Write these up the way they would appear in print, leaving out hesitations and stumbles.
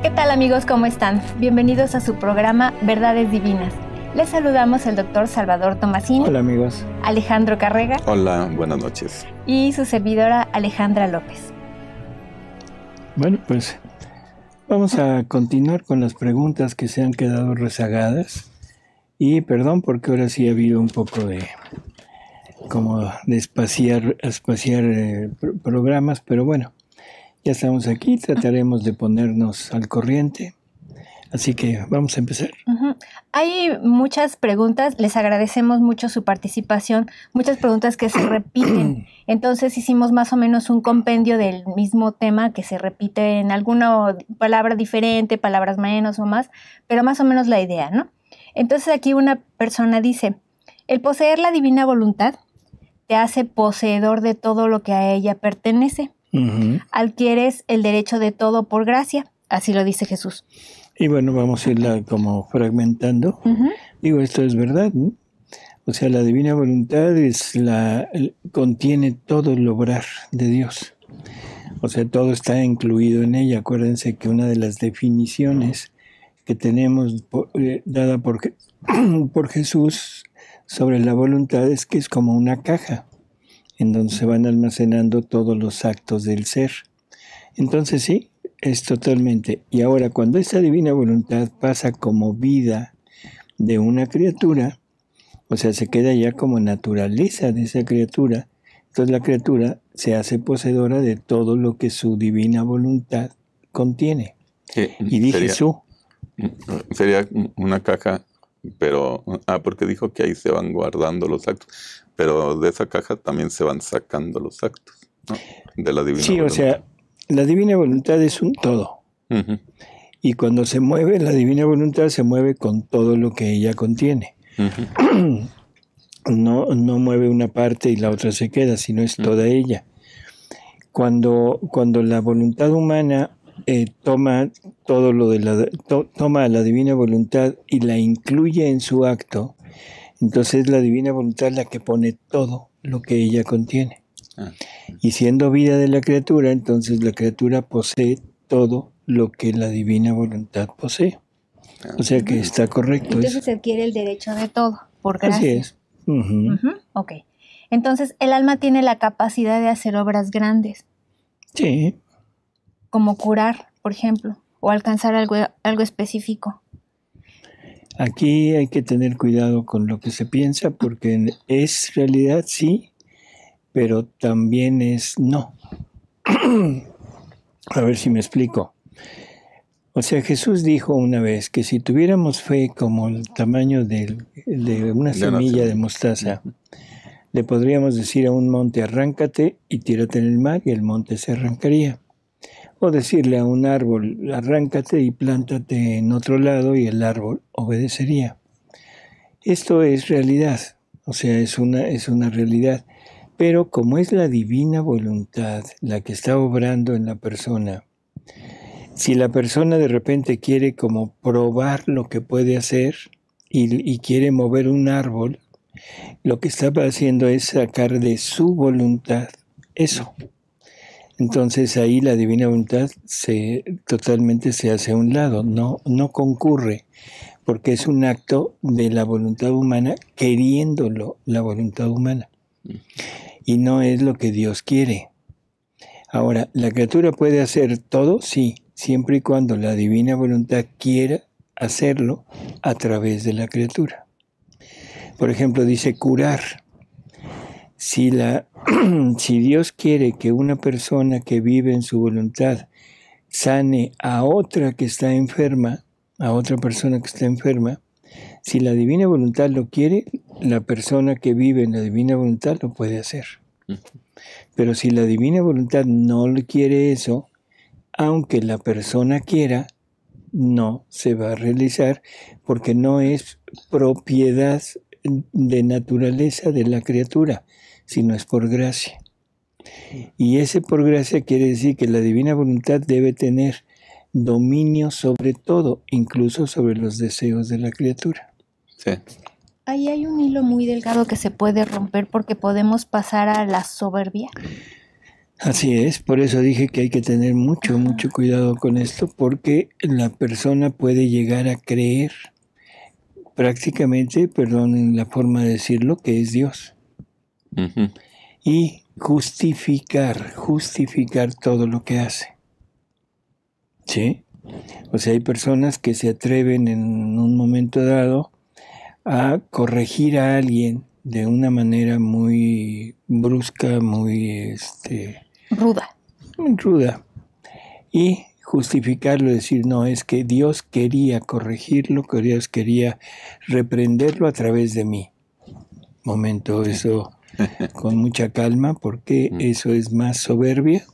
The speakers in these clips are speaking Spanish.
¿Qué tal, amigos? ¿Cómo están? Bienvenidos a su programa Verdades Divinas. Les saludamos el doctor Salvador Tomasini. Hola, amigos. Alejandro Carrega. Hola, buenas noches. Y su servidora Alejandra López. Bueno, pues vamos a continuar con las preguntas que se han quedado rezagadas. Y perdón porque ahora sí ha habido un poco de espaciar programas, pero bueno, ya estamos aquí, trataremos de ponernos al corriente. Así que vamos a empezar. Hay muchas preguntas, les agradecemos mucho su participación, muchas preguntas que se repiten. Entonces hicimos más o menos un compendio del mismo tema que se repite en alguna palabra diferente, palabras menos o más, pero más o menos la idea, ¿no? Entonces aquí una persona dice, el poseer la divina voluntad te hace poseedor de todo lo que a ella pertenece. Adquieres el derecho de todo por gracia, así lo dice Jesús. Y bueno, vamos a irla como fragmentando. Digo, esto es verdad, ¿no? O sea, la divina voluntad contiene todo el obrar de Dios. O sea, todo está incluido en ella. Acuérdense que una de las definiciones que tenemos dada por Jesús sobre la voluntad es que es como una caja en donde se van almacenando todos los actos del ser. Entonces sí, es totalmente. Y ahora, cuando esa divina voluntad pasa como vida de una criatura, o sea, se queda ya como naturaleza de esa criatura, entonces la criatura se hace poseedora de todo lo que su divina voluntad contiene. Y dije sería una caja, pero porque dijo que ahí se van guardando los actos, pero de esa caja también se van sacando los actos, ¿no? De la divina voluntad. O sea, la divina voluntad es un todo. Y cuando se mueve, la divina voluntad se mueve con todo lo que ella contiene. No mueve una parte y la otra se queda, sino es toda ella. Cuando la voluntad humana toma todo lo de toma la divina voluntad y la incluye en su acto, entonces es la divina voluntad la que pone todo lo que ella contiene. Y siendo vida de la criatura, entonces la criatura posee todo lo que la divina voluntad posee. O sea que está correcto. Entonces se adquiere el derecho de todo, por gracia. Así es. Ok. Entonces el alma tiene la capacidad de hacer obras grandes. Sí. Como curar, por ejemplo, o alcanzar algo específico. Aquí hay que tener cuidado con lo que se piensa, porque es realidad, sí, pero también es no. A ver si me explico. O sea, Jesús dijo una vez que si tuviéramos fe como el tamaño de una semilla de mostaza, le podríamos decir a un monte, arráncate y tírate en el mar, y el monte se arrancaría. O decirle a un árbol, arráncate y plántate en otro lado, y el árbol obedecería. Esto es realidad, o sea, es una realidad. Pero como es la divina voluntad la que está obrando en la persona, si la persona de repente quiere como probar lo que puede hacer y quiere mover un árbol, lo que está haciendo es sacar de su voluntad eso. Entonces ahí la divina voluntad totalmente se hace a un lado, no concurre, porque es un acto de la voluntad humana queriéndolo la voluntad humana. Y no es lo que Dios quiere. Ahora, ¿la criatura puede hacer todo? Sí, siempre y cuando la divina voluntad quiera hacerlo a través de la criatura. Por ejemplo, dice curar. Si Dios quiere que una persona que vive en su voluntad sane a otra que está enferma, a otra persona que está enferma, si la divina voluntad lo quiere, la persona que vive en la divina voluntad lo puede hacer. Pero si la divina voluntad no le quiere eso, aunque la persona quiera, no se va a realizar, porque no es propiedad de naturaleza de la criatura, sino es por gracia. Y ese por gracia quiere decir que la divina voluntad debe tener dominio sobre todo, incluso sobre los deseos de la criatura. Sí. Ahí hay un hilo muy delgado que se puede romper porque podemos pasar a la soberbia. Así es, por eso dije que hay que tener mucho cuidado con esto, porque la persona puede llegar a creer prácticamente, perdonen la forma de decirlo, que es Dios. Ujú. Y justificar todo lo que hace. ¿Sí? O sea, hay personas que se atreven en un momento dado a corregir a alguien de una manera muy brusca, muy ruda, y justificarlo, decir, no, es que Dios quería corregirlo, que Dios quería reprenderlo a través de mí. Momento, eso con mucha calma, porque eso es más soberbia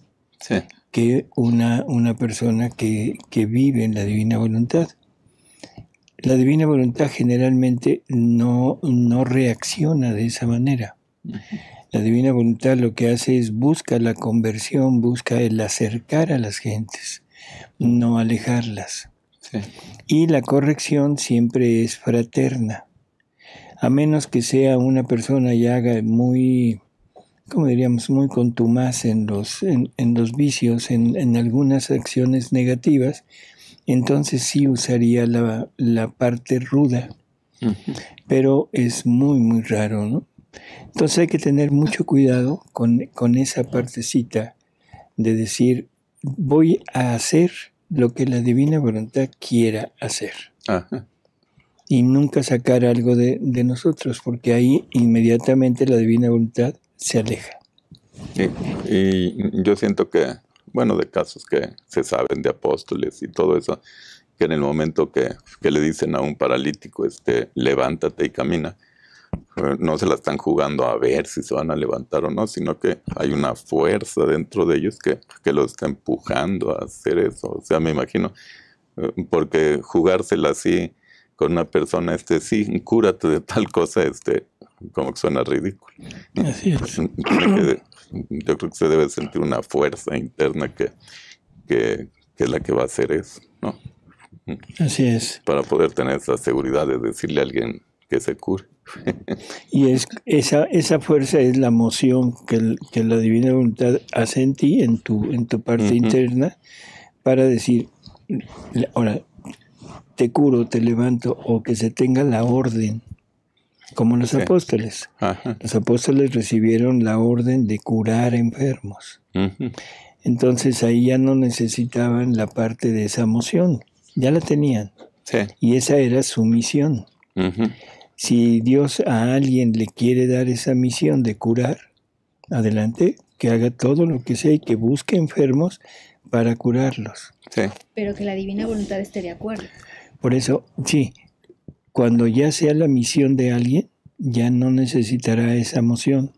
que una persona que vive en la divina voluntad. La divina voluntad generalmente no reacciona de esa manera. La divina voluntad lo que hace es busca la conversión, busca el acercar a las gentes, no alejarlas. Sí. Y la corrección siempre es fraterna. A menos que sea una persona y haga muy, ¿cómo diríamos?, muy contumaz en los vicios, en algunas acciones negativas, entonces sí usaría la parte ruda. Pero es muy raro, ¿no? Entonces hay que tener mucho cuidado con esa partecita de decir, voy a hacer lo que la divina voluntad quiera hacer. Ajá. Y nunca sacar algo de nosotros, porque ahí inmediatamente la divina voluntad se aleja. Sí. Y yo siento que, bueno, de casos que se saben de apóstoles y todo eso, que en el momento que le dicen a un paralítico, levántate y camina, no se la están jugando a ver si se van a levantar o no, sino que hay una fuerza dentro de ellos que los está empujando a hacer eso. O sea, me imagino, porque jugársela así con una persona, sí, cúrate de tal cosa, como que suena ridículo. Así es. Yo creo que se debe sentir una fuerza interna que es la que va a hacer eso, ¿no? Así es. Para poder tener esa seguridad de decirle a alguien que se cure. Y esa fuerza es la moción que la divina voluntad hace en ti, en tu parte interna, para decir, ahora, te curo, te levanto, o que se tenga la orden, como los apóstoles. Ajá. Los apóstoles recibieron la orden de curar enfermos. Entonces ahí ya no necesitaban la parte de esa moción, ya la tenían. Sí. Y esa era su misión. Si Dios a alguien le quiere dar esa misión de curar, adelante, que haga todo lo que sea y que busque enfermos para curarlos. Sí. Pero que la divina voluntad esté de acuerdo. Por eso, sí, cuando ya sea la misión de alguien, ya no necesitará esa moción,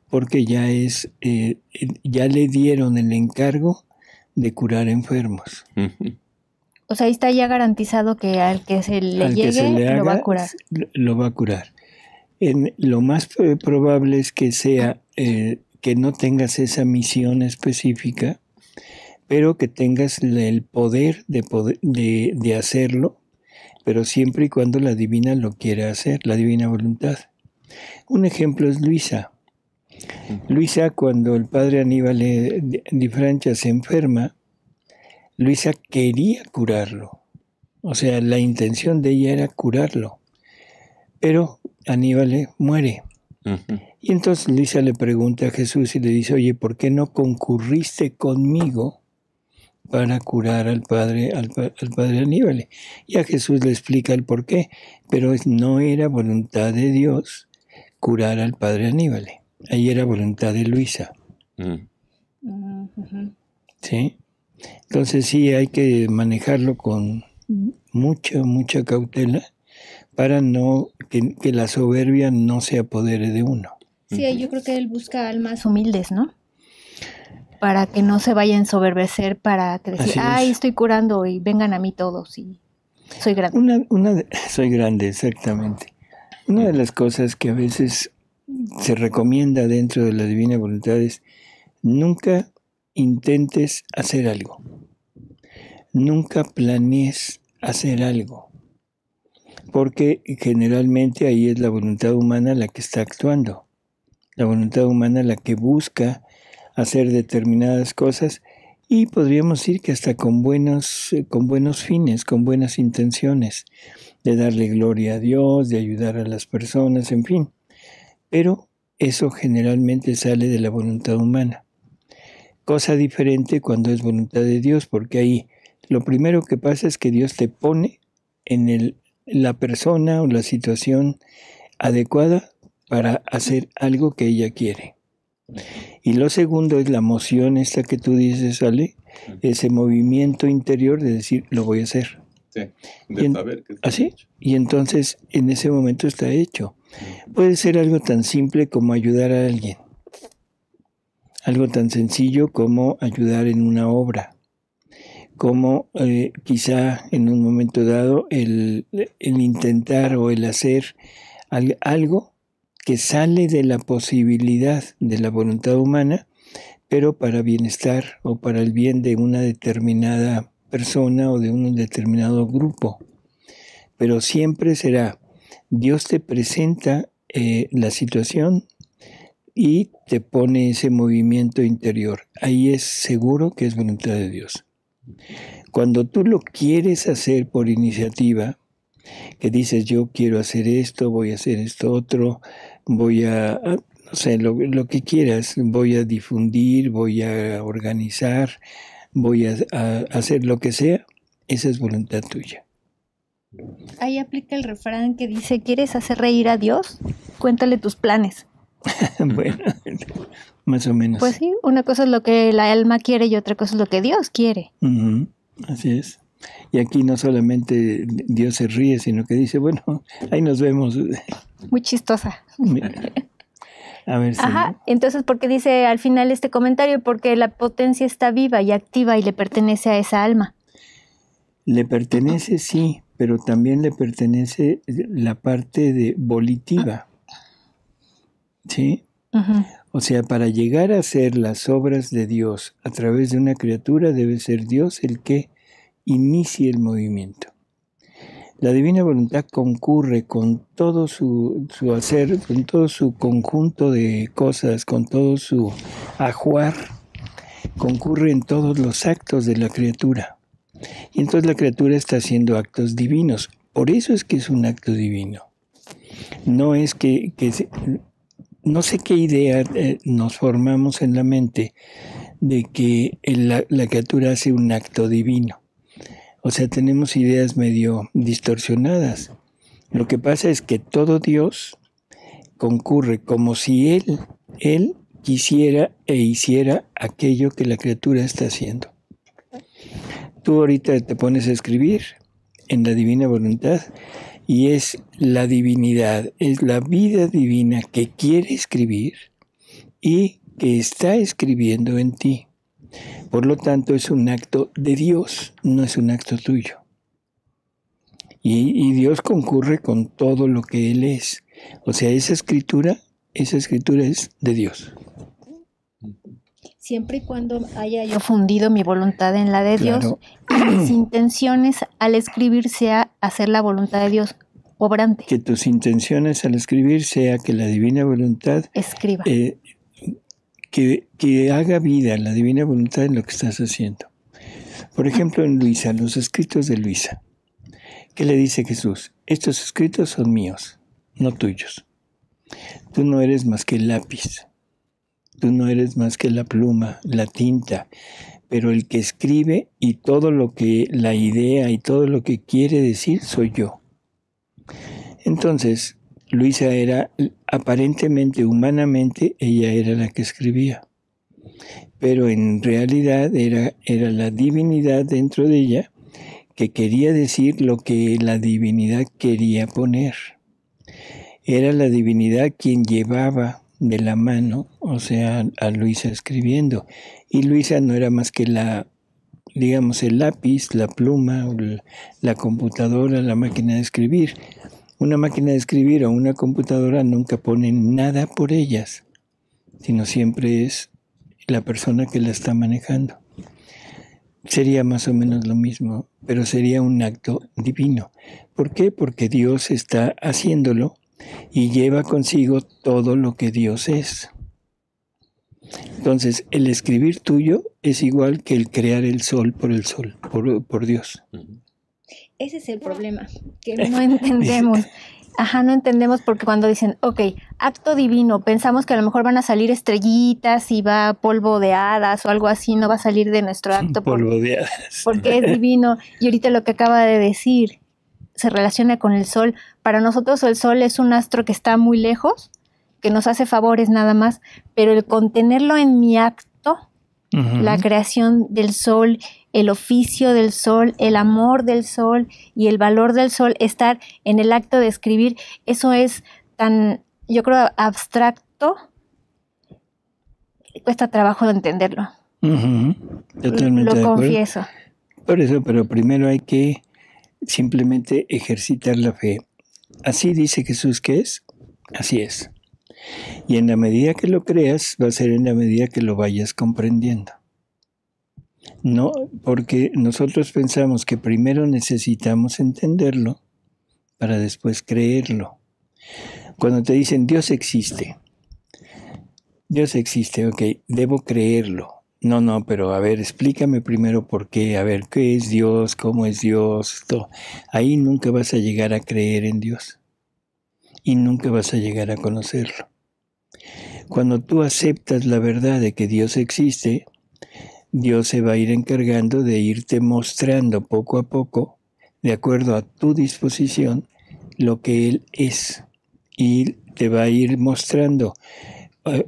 porque ya le dieron el encargo de curar enfermos. O sea, ahí está ya garantizado que al que se le llegue lo va a curar. Lo va a curar. Lo más probable es que sea que no tengas esa misión específica, pero que tengas el poder de hacerlo, pero siempre y cuando la divina lo quiera hacer, la divina voluntad. Un ejemplo es Luisa. Luisa, cuando el padre Aníbal Di Francia se enferma, Luisa quería curarlo. O sea, la intención de ella era curarlo. Pero Aníbal muere. Y entonces Luisa le pregunta a Jesús y le dice, oye, ¿por qué no concurriste conmigo para curar al padre Aníbal? Y a Jesús le explica el por qué. Pero no era voluntad de Dios curar al padre Aníbal. Ahí era voluntad de Luisa. ¿Sí? Entonces sí hay que manejarlo con mucha cautela para que la soberbia no se apodere de uno. Sí, yo creo que él busca almas humildes, ¿no? Para que no se vayan a ensoberbecer, para que decir, estoy curando y vengan a mí todos y soy grande. Soy grande, exactamente. Una de las cosas que a veces se recomienda dentro de la divina voluntad es nunca intentes hacer algo. Nunca planees hacer algo. Porque generalmente ahí es la voluntad humana la que está actuando. La voluntad humana la que busca hacer determinadas cosas, y podríamos decir que hasta con buenos fines, con buenas intenciones, de darle gloria a Dios, de ayudar a las personas, en fin. Pero eso generalmente sale de la voluntad humana. Cosa diferente cuando es voluntad de Dios, porque ahí lo primero que pasa es que Dios te pone en la persona o la situación adecuada para hacer algo que ella quiere. Y lo segundo es la emoción esta que tú dices, Ale, ese movimiento interior de decir, lo voy a hacer. Sí, de saber que está ¿así? hecho. Y entonces en ese momento está hecho. Puede ser algo tan simple como ayudar a alguien. Algo tan sencillo como ayudar en una obra. Como quizá en un momento dado el intentar o el hacer algo que sale de la posibilidad de la voluntad humana, pero para bienestar o para el bien de una determinada persona o de un determinado grupo. Pero siempre será, Dios te presenta la situación y te pone ese movimiento interior. Ahí es seguro que es voluntad de Dios. Cuando tú lo quieres hacer por iniciativa, que dices yo quiero hacer esto, voy a hacer esto otro, voy a no sé, lo que quieras, voy a difundir, voy a organizar, voy a hacer lo que sea, esa es voluntad tuya. Ahí aplica el refrán que dice, ¿quieres hacer reír a Dios? Cuéntale tus planes. Bueno, más o menos. Pues sí, una cosa es lo que la alma quiere y otra cosa es lo que Dios quiere. Así es. Y aquí no solamente Dios se ríe, sino que dice, bueno, ahí nos vemos. Muy chistosa. A ver si... Ajá, entonces, ¿por qué dice al final este comentario? Porque la potencia está viva y activa y le pertenece a esa alma. Le pertenece, sí, pero también le pertenece la parte volitiva. ¿Sí? Uh-huh. O sea, para llegar a hacer las obras de Dios a través de una criatura, debe ser Dios el que inicie el movimiento. La divina voluntad concurre con todo su hacer, con todo su conjunto de cosas, con todo su ajuar, concurre en todos los actos de la criatura. Y entonces la criatura está haciendo actos divinos. Por eso es que es un acto divino. No es no sé qué idea nos formamos en la mente de que la criatura hace un acto divino. O sea, tenemos ideas medio distorsionadas. Lo que pasa es que todo Dios concurre como si Él quisiera e hiciera aquello que la criatura está haciendo. Tú ahorita te pones a escribir en la divina voluntad y es la divinidad, es la vida divina que quiere escribir y que está escribiendo en ti. Por lo tanto, es un acto de Dios, no es un acto tuyo. Y Dios concurre con todo lo que Él es. O sea, esa escritura es de Dios. Siempre y cuando haya yo fundido mi voluntad en la de Dios, y mis intenciones al escribir sea hacer la voluntad de Dios obrante. Que tus intenciones al escribir sea que la divina voluntad escriba. Que haga vida la divina voluntad en lo que estás haciendo. Por ejemplo, en Luisa, los escritos de Luisa. ¿Qué le dice Jesús? Estos escritos son míos, no tuyos. Tú no eres más que el lápiz. Tú no eres más que la pluma, la tinta. Pero el que escribe y todo lo que, la idea y todo lo que quiere decir soy yo. Entonces, Luisa era, aparentemente, humanamente, ella era la que escribía. Pero en realidad era la divinidad dentro de ella que quería decir lo que la divinidad quería poner. Era la divinidad quien llevaba de la mano, o sea, a Luisa escribiendo. Y Luisa no era más que digamos, el lápiz, la pluma, la computadora, la máquina de escribir. Una máquina de escribir o una computadora nunca pone nada por ellas, sino siempre es la persona que la está manejando. Sería más o menos lo mismo, pero sería un acto divino. ¿Por qué? Porque Dios está haciéndolo y lleva consigo todo lo que Dios es. Entonces, el escribir tuyo es igual que el crear el sol, por Dios. Ese es el problema, que no entendemos. Ajá, no entendemos porque cuando dicen, ok, acto divino, pensamos que a lo mejor van a salir estrellitas y va polvo de hadas o algo así, no va a salir de nuestro acto. Polvo de hadas. Porque es divino. Y ahorita lo que acaba de decir se relaciona con el sol. Para nosotros el sol es un astro que está muy lejos, que nos hace favores nada más, pero el contenerlo en mi acto, la creación del sol, el oficio del sol, el amor del sol y el valor del sol, estar en el acto de escribir, eso es tan, yo creo, abstracto, cuesta trabajo entenderlo. Totalmente lo confieso. Por eso, pero primero hay que simplemente ejercitar la fe. Así dice Jesús que es, así es. Y en la medida que lo creas, va a ser en la medida que lo vayas comprendiendo. No, porque nosotros pensamos que primero necesitamos entenderlo para después creerlo. Cuando te dicen Dios existe, ok, debo creerlo. No, pero a ver, explícame primero por qué, a ver, ¿qué es Dios? ¿Cómo es Dios? Todo. Ahí nunca vas a llegar a creer en Dios y nunca vas a llegar a conocerlo. Cuando tú aceptas la verdad de que Dios existe, Dios se va a ir encargando de irte mostrando poco a poco, de acuerdo a tu disposición, lo que Él es. Y te va a ir mostrando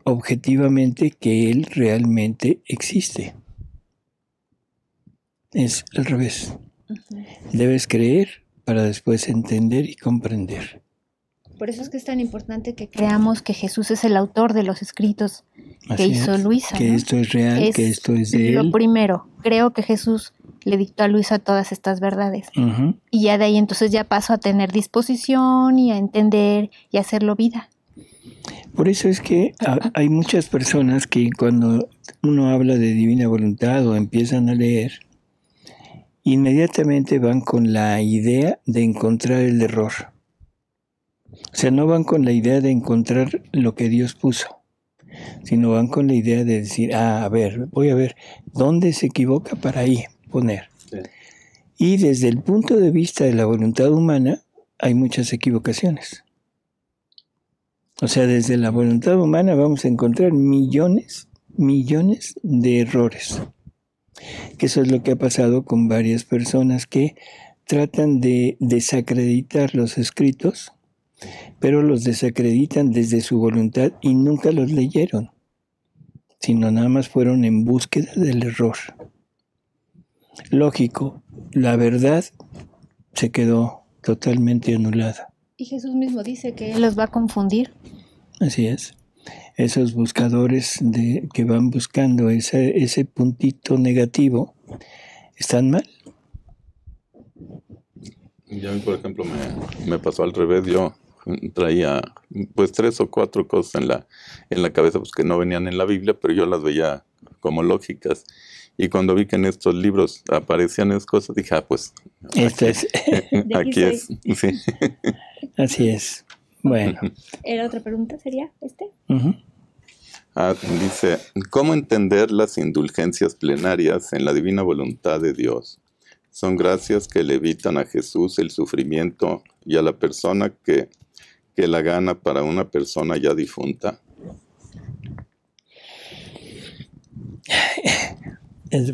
objetivamente que Él realmente existe. Es al revés. Debes creer para después entender y comprender. Por eso es que es tan importante que creamos que Jesús es el autor de los escritos que hizo Luisa. Que esto es real, que esto es de Él. Lo primero, creo que Jesús le dictó a Luisa todas estas verdades. Y ya de ahí entonces ya paso a tener disposición y a entender y a hacerlo vida. Por eso es que hay muchas personas que cuando uno habla de divina voluntad o empiezan a leer, inmediatamente van con la idea de encontrar el error. O sea, no van con la idea de encontrar lo que Dios puso, sino van con la idea de decir, a ver, voy a ver dónde se equivoca para ahí poner. Sí. Y desde el punto de vista de la voluntad humana, hay muchas equivocaciones. O sea, desde la voluntad humana vamos a encontrar millones de errores. Que eso es lo que ha pasado con varias personas que tratan de desacreditar los escritos, pero los desacreditan desde su voluntad y nunca los leyeron, sino nada más fueron en búsqueda del error. Lógico, la verdad se quedó totalmente anulada. Y Jesús mismo dice que Él los va a confundir. Así es. Esos buscadores que van buscando ese puntito negativo están mal. Yo, por ejemplo, me pasó al revés. Yo traía pues 3 o 4 cosas en la cabeza pues, que no venían en la Biblia, pero yo las veía como lógicas. Y cuando vi que en estos libros aparecían esas cosas, dije, pues, aquí es. Sí. Así es. Bueno. ¿Era otra pregunta? ¿Sería este? Dice, ¿cómo entender las indulgencias plenarias en la divina voluntad de Dios? Son gracias que le evitan a Jesús el sufrimiento y a la persona que la gana para una persona ya difunta.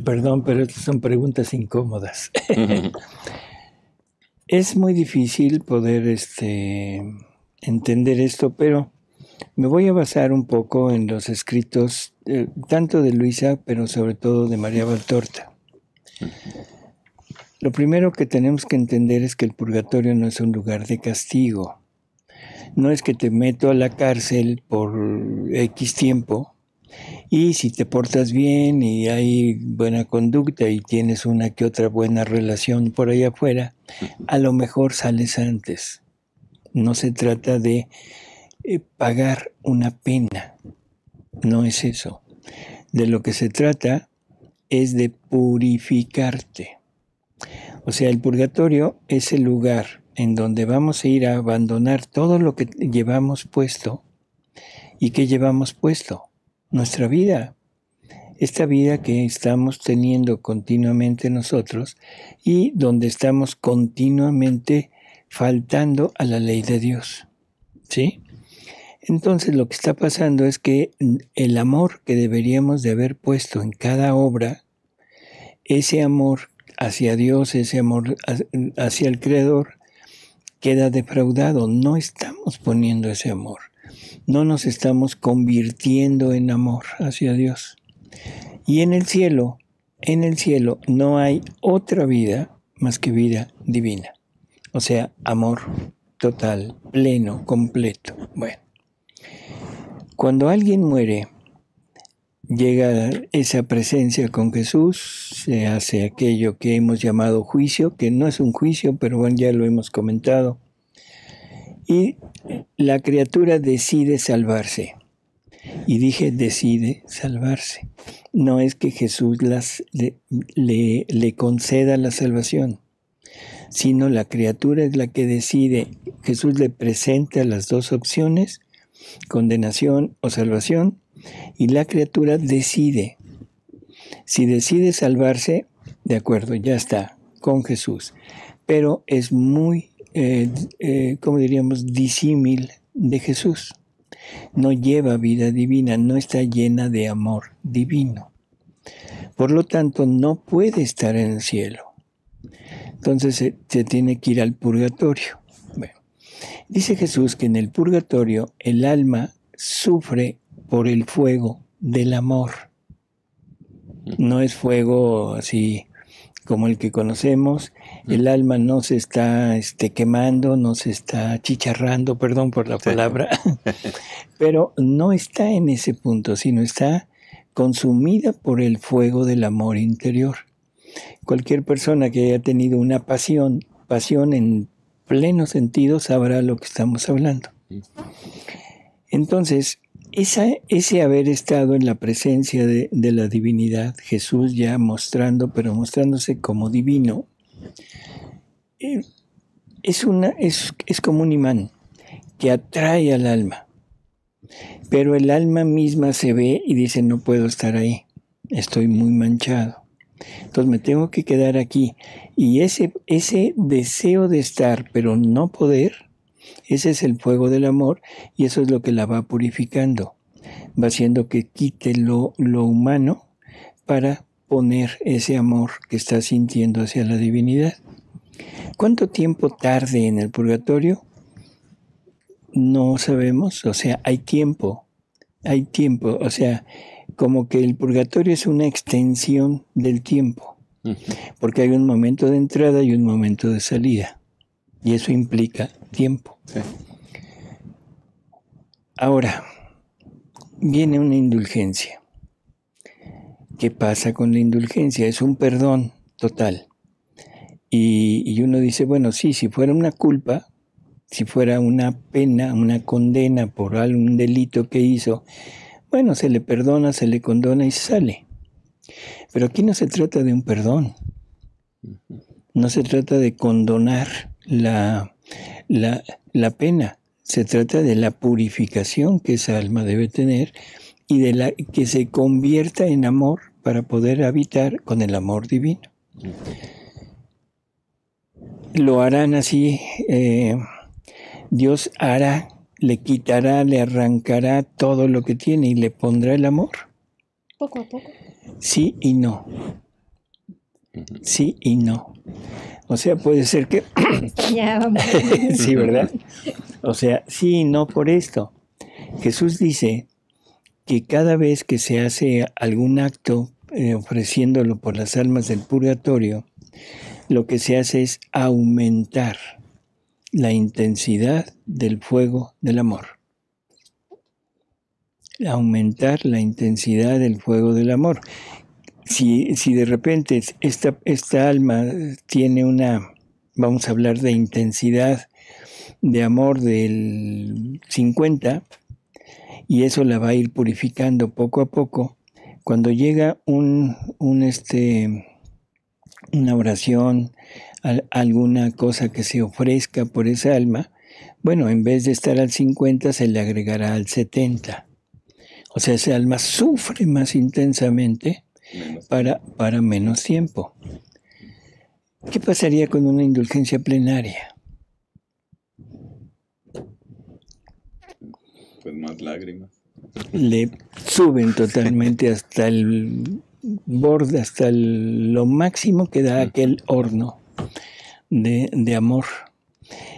Perdón, pero estas son preguntas incómodas. Es muy difícil poder entender esto, pero me voy a basar un poco en los escritos, tanto de Luisa, pero sobre todo de María Valtorta. Lo primero que tenemos que entender es que el purgatorio no es un lugar de castigo. No es que te meto a la cárcel por X tiempo y si te portas bien y hay buena conducta y tienes una que otra buena relación por ahí afuera, a lo mejor sales antes. No se trata de pagar una pena, no es eso. De lo que se trata es de purificarte. O sea, el purgatorio es el lugar en donde vamos a ir a abandonar todo lo que llevamos puesto. ¿Y qué llevamos puesto? Nuestra vida. esta vida que estamos teniendo continuamente nosotros y donde estamos continuamente faltando a la ley de Dios, ¿sí? Entonces lo que está pasando es que el amor que deberíamos de haber puesto en cada obra, ese amor hacia Dios, ese amor hacia el Creador, queda defraudado. No estamos poniendo ese amor. No nos estamos convirtiendo en amor hacia Dios. Y en el cielo no hay otra vida más que vida divina. O sea, amor total, pleno, completo. Bueno, cuando alguien muere, llega esa presencia con Jesús, se hace aquello que hemos llamado juicio, que no es un juicio, pero bueno, ya lo hemos comentado. Y la criatura decide salvarse. Y dije, decide salvarse. No es que Jesús le conceda la salvación, sino la criatura es la que decide. Jesús le presenta las dos opciones, condenación o salvación, y la criatura decide. Si decide salvarse, de acuerdo, ya está, con Jesús. Pero es muy, ¿cómo diríamos?, disímil de Jesús. No lleva vida divina, no está llena de amor divino. Por lo tanto, no puede estar en el cielo. Entonces se tiene que ir al purgatorio. Bueno, dice Jesús que en el purgatorio el alma sufre por el fuego del amor. No es fuego así como el que conocemos. El alma no se está quemando, no se está chicharrando, perdón por la palabra, pero no está en ese punto, sino está consumida por el fuego del amor interior. Cualquier persona que haya tenido una pasión en pleno sentido, sabrá lo que estamos hablando. Entonces, ese haber estado en la presencia de la divinidad, Jesús ya mostrándose como divino, es como un imán que atrae al alma. Pero el alma misma se ve y dice, no puedo estar ahí, estoy muy manchado. Entonces me tengo que quedar aquí. Y ese deseo de estar, pero no poder, ese es el fuego del amor, y eso es lo que la va purificando. Va haciendo que quite lo humano para poner ese amor que está sintiendo hacia la divinidad. ¿Cuánto tiempo tarde en el purgatorio? No sabemos, o sea, hay tiempo, o sea, como que el purgatorio es una extensión del tiempo, porque hay un momento de entrada y un momento de salida, y eso implica tiempo. Sí. Ahora, viene una indulgencia. ¿Qué pasa con la indulgencia? Es un perdón total. Y uno dice, bueno, sí, si fuera una culpa, si fuera una pena, una condena por algún delito que hizo, bueno, se le perdona, se le condona y sale. Pero aquí no se trata de un perdón. No se trata de condonar la pena. Se trata de la purificación que esa alma debe tener y de que se convierta en amor para poder habitar con el amor divino. Lo harán así, Dios hará, le quitará, le arrancará todo lo que tiene y le pondrá el amor. Poco a poco. Sí y no. Sí y no. O sea, puede ser que... Ya, vamos. Sí, ¿verdad? O sea, sí y no por esto. Jesús dice que cada vez que se hace algún acto ofreciéndolo por las almas del purgatorio, lo que se hace es aumentar la intensidad del fuego del amor. Aumentar la intensidad del fuego del amor. Si de repente esta alma tiene vamos a hablar de intensidad de amor del 50, y eso la va a ir purificando poco a poco, cuando llega una oración, alguna cosa que se ofrezca por esa alma, bueno, en vez de estar al 50 se le agregará al 70. O sea, ese alma sufre más intensamente para menos tiempo. ¿Qué pasaría con una indulgencia plenaria? Pues más lágrimas. Le suben totalmente hasta el borde, hasta lo máximo que da aquel horno de amor.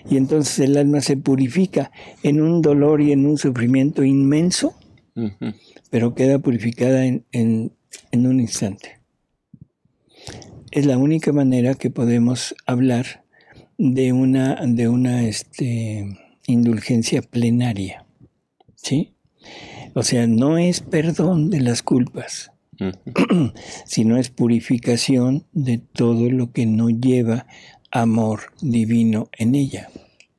Y entonces el alma se purifica en un dolor y en un sufrimiento inmenso, pero queda purificada en un instante. Es la única manera que podemos hablar de una indulgencia plenaria, ¿sí? O sea, no es perdón de las culpas, sino es purificación de todo lo que no lleva amor divino en ella.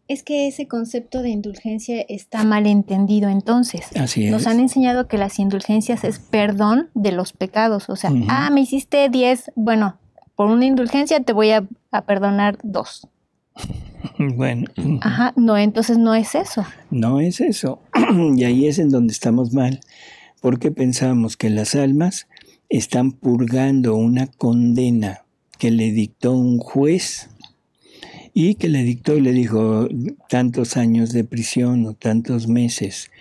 Es que ese concepto de indulgencia está mal entendido entonces. Así es. Nos han enseñado que las indulgencias es perdón de los pecados. O sea, me hiciste 10, bueno, por una indulgencia te voy a perdonar 2. Bueno. Ajá, no, entonces no es eso. No es eso. Y ahí es en donde estamos mal, porque pensamos que las almas están purgando una condena que le dictó un juez y que le dictó y le dijo tantos años de prisión o tantos meses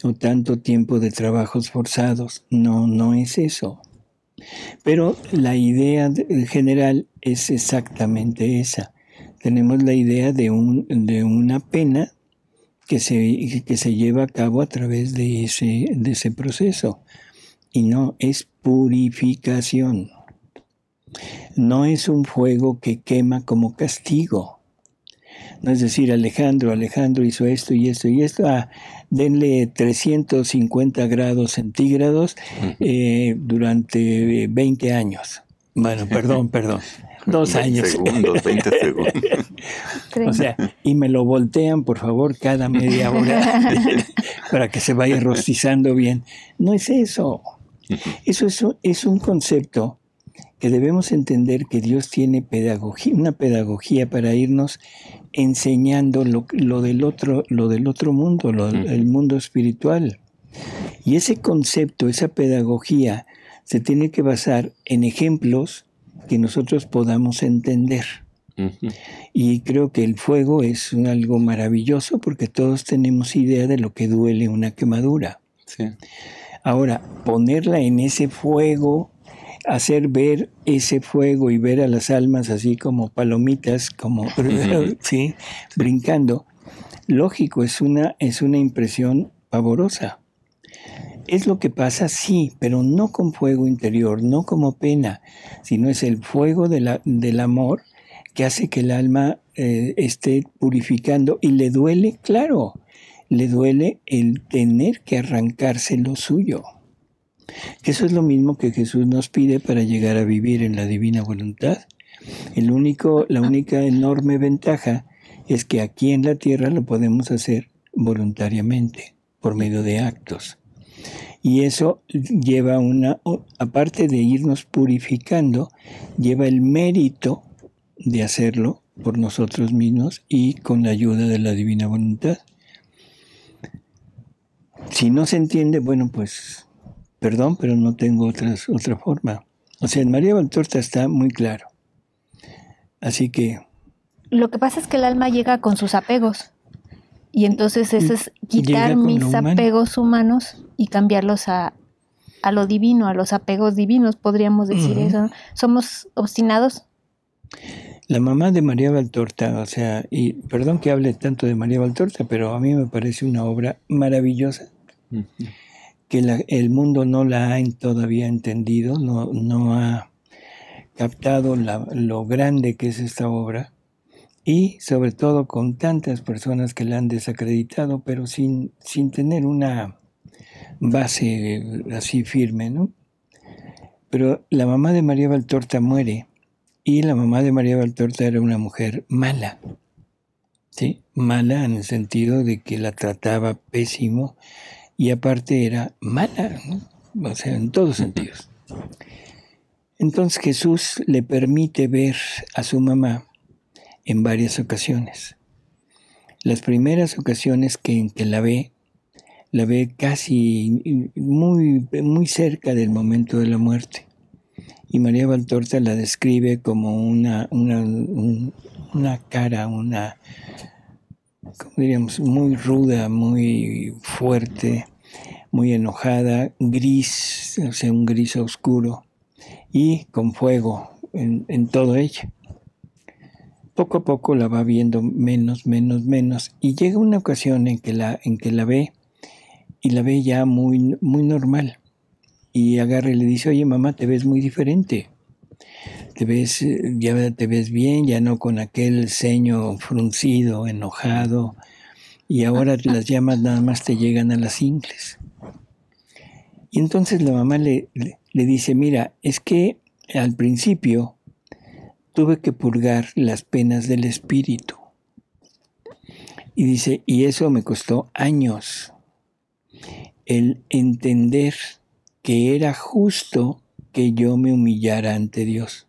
o tanto tiempo de trabajos forzados. No, no es eso. Pero la idea general es exactamente esa. Tenemos la idea de una pena que se lleva a cabo a través de ese proceso. Y no, es purificación. No es un fuego que quema como castigo. No es decir, Alejandro hizo esto y esto y esto. Denle 350 grados centígrados durante 20 años. Bueno, perdón. 2 años. 20 segundos. O sea, y me lo voltean, por favor, cada media hora para que se vaya rostizando bien. No es eso. Eso es un concepto que debemos entender, que Dios tiene una pedagogía para irnos enseñando lo del otro mundo, el mundo espiritual. Y ese concepto, esa pedagogía, se tiene que basar en ejemplos que nosotros podamos entender. Y creo que el fuego es algo maravilloso porque todos tenemos idea de lo que duele una quemadura. Sí. Ahora, ponerla en ese fuego, hacer ver ese fuego y ver a las almas así como palomitas, como ¿sí? brincando, lógico, es una impresión pavorosa. Es lo que pasa, sí, pero no con fuego interior, no como pena, sino es el fuego del amor que hace que el alma esté purificando. Y le duele, claro, le duele el tener que arrancarse lo suyo. Eso es lo mismo que Jesús nos pide para llegar a vivir en la divina voluntad. La única enorme ventaja es que aquí en la tierra lo podemos hacer voluntariamente, por medio de actos. Y eso lleva aparte de irnos purificando, lleva el mérito de hacerlo por nosotros mismos y con la ayuda de la divina voluntad. Si no se entiende, bueno, pues, perdón, pero no tengo otra forma. O sea, en María Valtorta está muy claro. Así que... Lo que pasa es que el alma llega con sus apegos. Y entonces eso es quitar mis apegos humanos y cambiarlos a lo divino, a los apegos divinos, podríamos decir eso. ¿Somos obstinados? La mamá de María Valtorta, o sea, y perdón que hable tanto de María Valtorta, pero a mí me parece una obra maravillosa, que el mundo no la ha todavía entendido, no ha captado lo grande que es esta obra. Y sobre todo con tantas personas que la han desacreditado, pero sin tener una base así firme, ¿no? Pero la mamá de María Valtorta muere, y la mamá de María Valtorta era una mujer mala, ¿sí? Mala en el sentido de que la trataba pésimo, y aparte era mala, ¿no? O sea, en todos sentidos. Entonces Jesús le permite ver a su mamá en varias ocasiones. Las primeras ocasiones en que la ve la ve casi muy cerca del momento de la muerte. Y María Valtorta la describe como una cara, como diríamos, muy ruda, muy fuerte, muy enojada, gris, o sea, un gris oscuro, y con fuego en todo ella. Poco a poco la va viendo menos, y llega una ocasión en que la ve, y la ve ya muy, muy normal. Y agarra y le dice, oye mamá, te ves muy diferente. Ya te ves bien, ya no con aquel ceño fruncido, enojado, y ahora las llamas nada más te llegan a las ingles. Y entonces la mamá le dice, mira, es que al principio tuve que purgar las penas del espíritu. Y dice, y eso me costó años, el entender que era justo que yo me humillara ante Dios.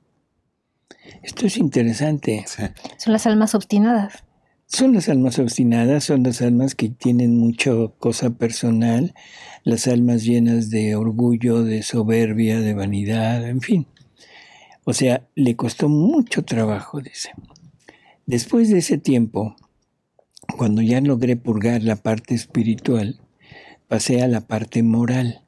Esto es interesante. Sí. Son las almas obstinadas. Son las almas obstinadas, son las almas que tienen mucha cosa personal, las almas llenas de orgullo, de soberbia, de vanidad, en fin. O sea, le costó mucho trabajo, dice. Después de ese tiempo, cuando ya logré purgar la parte espiritual, pasé a la parte moral.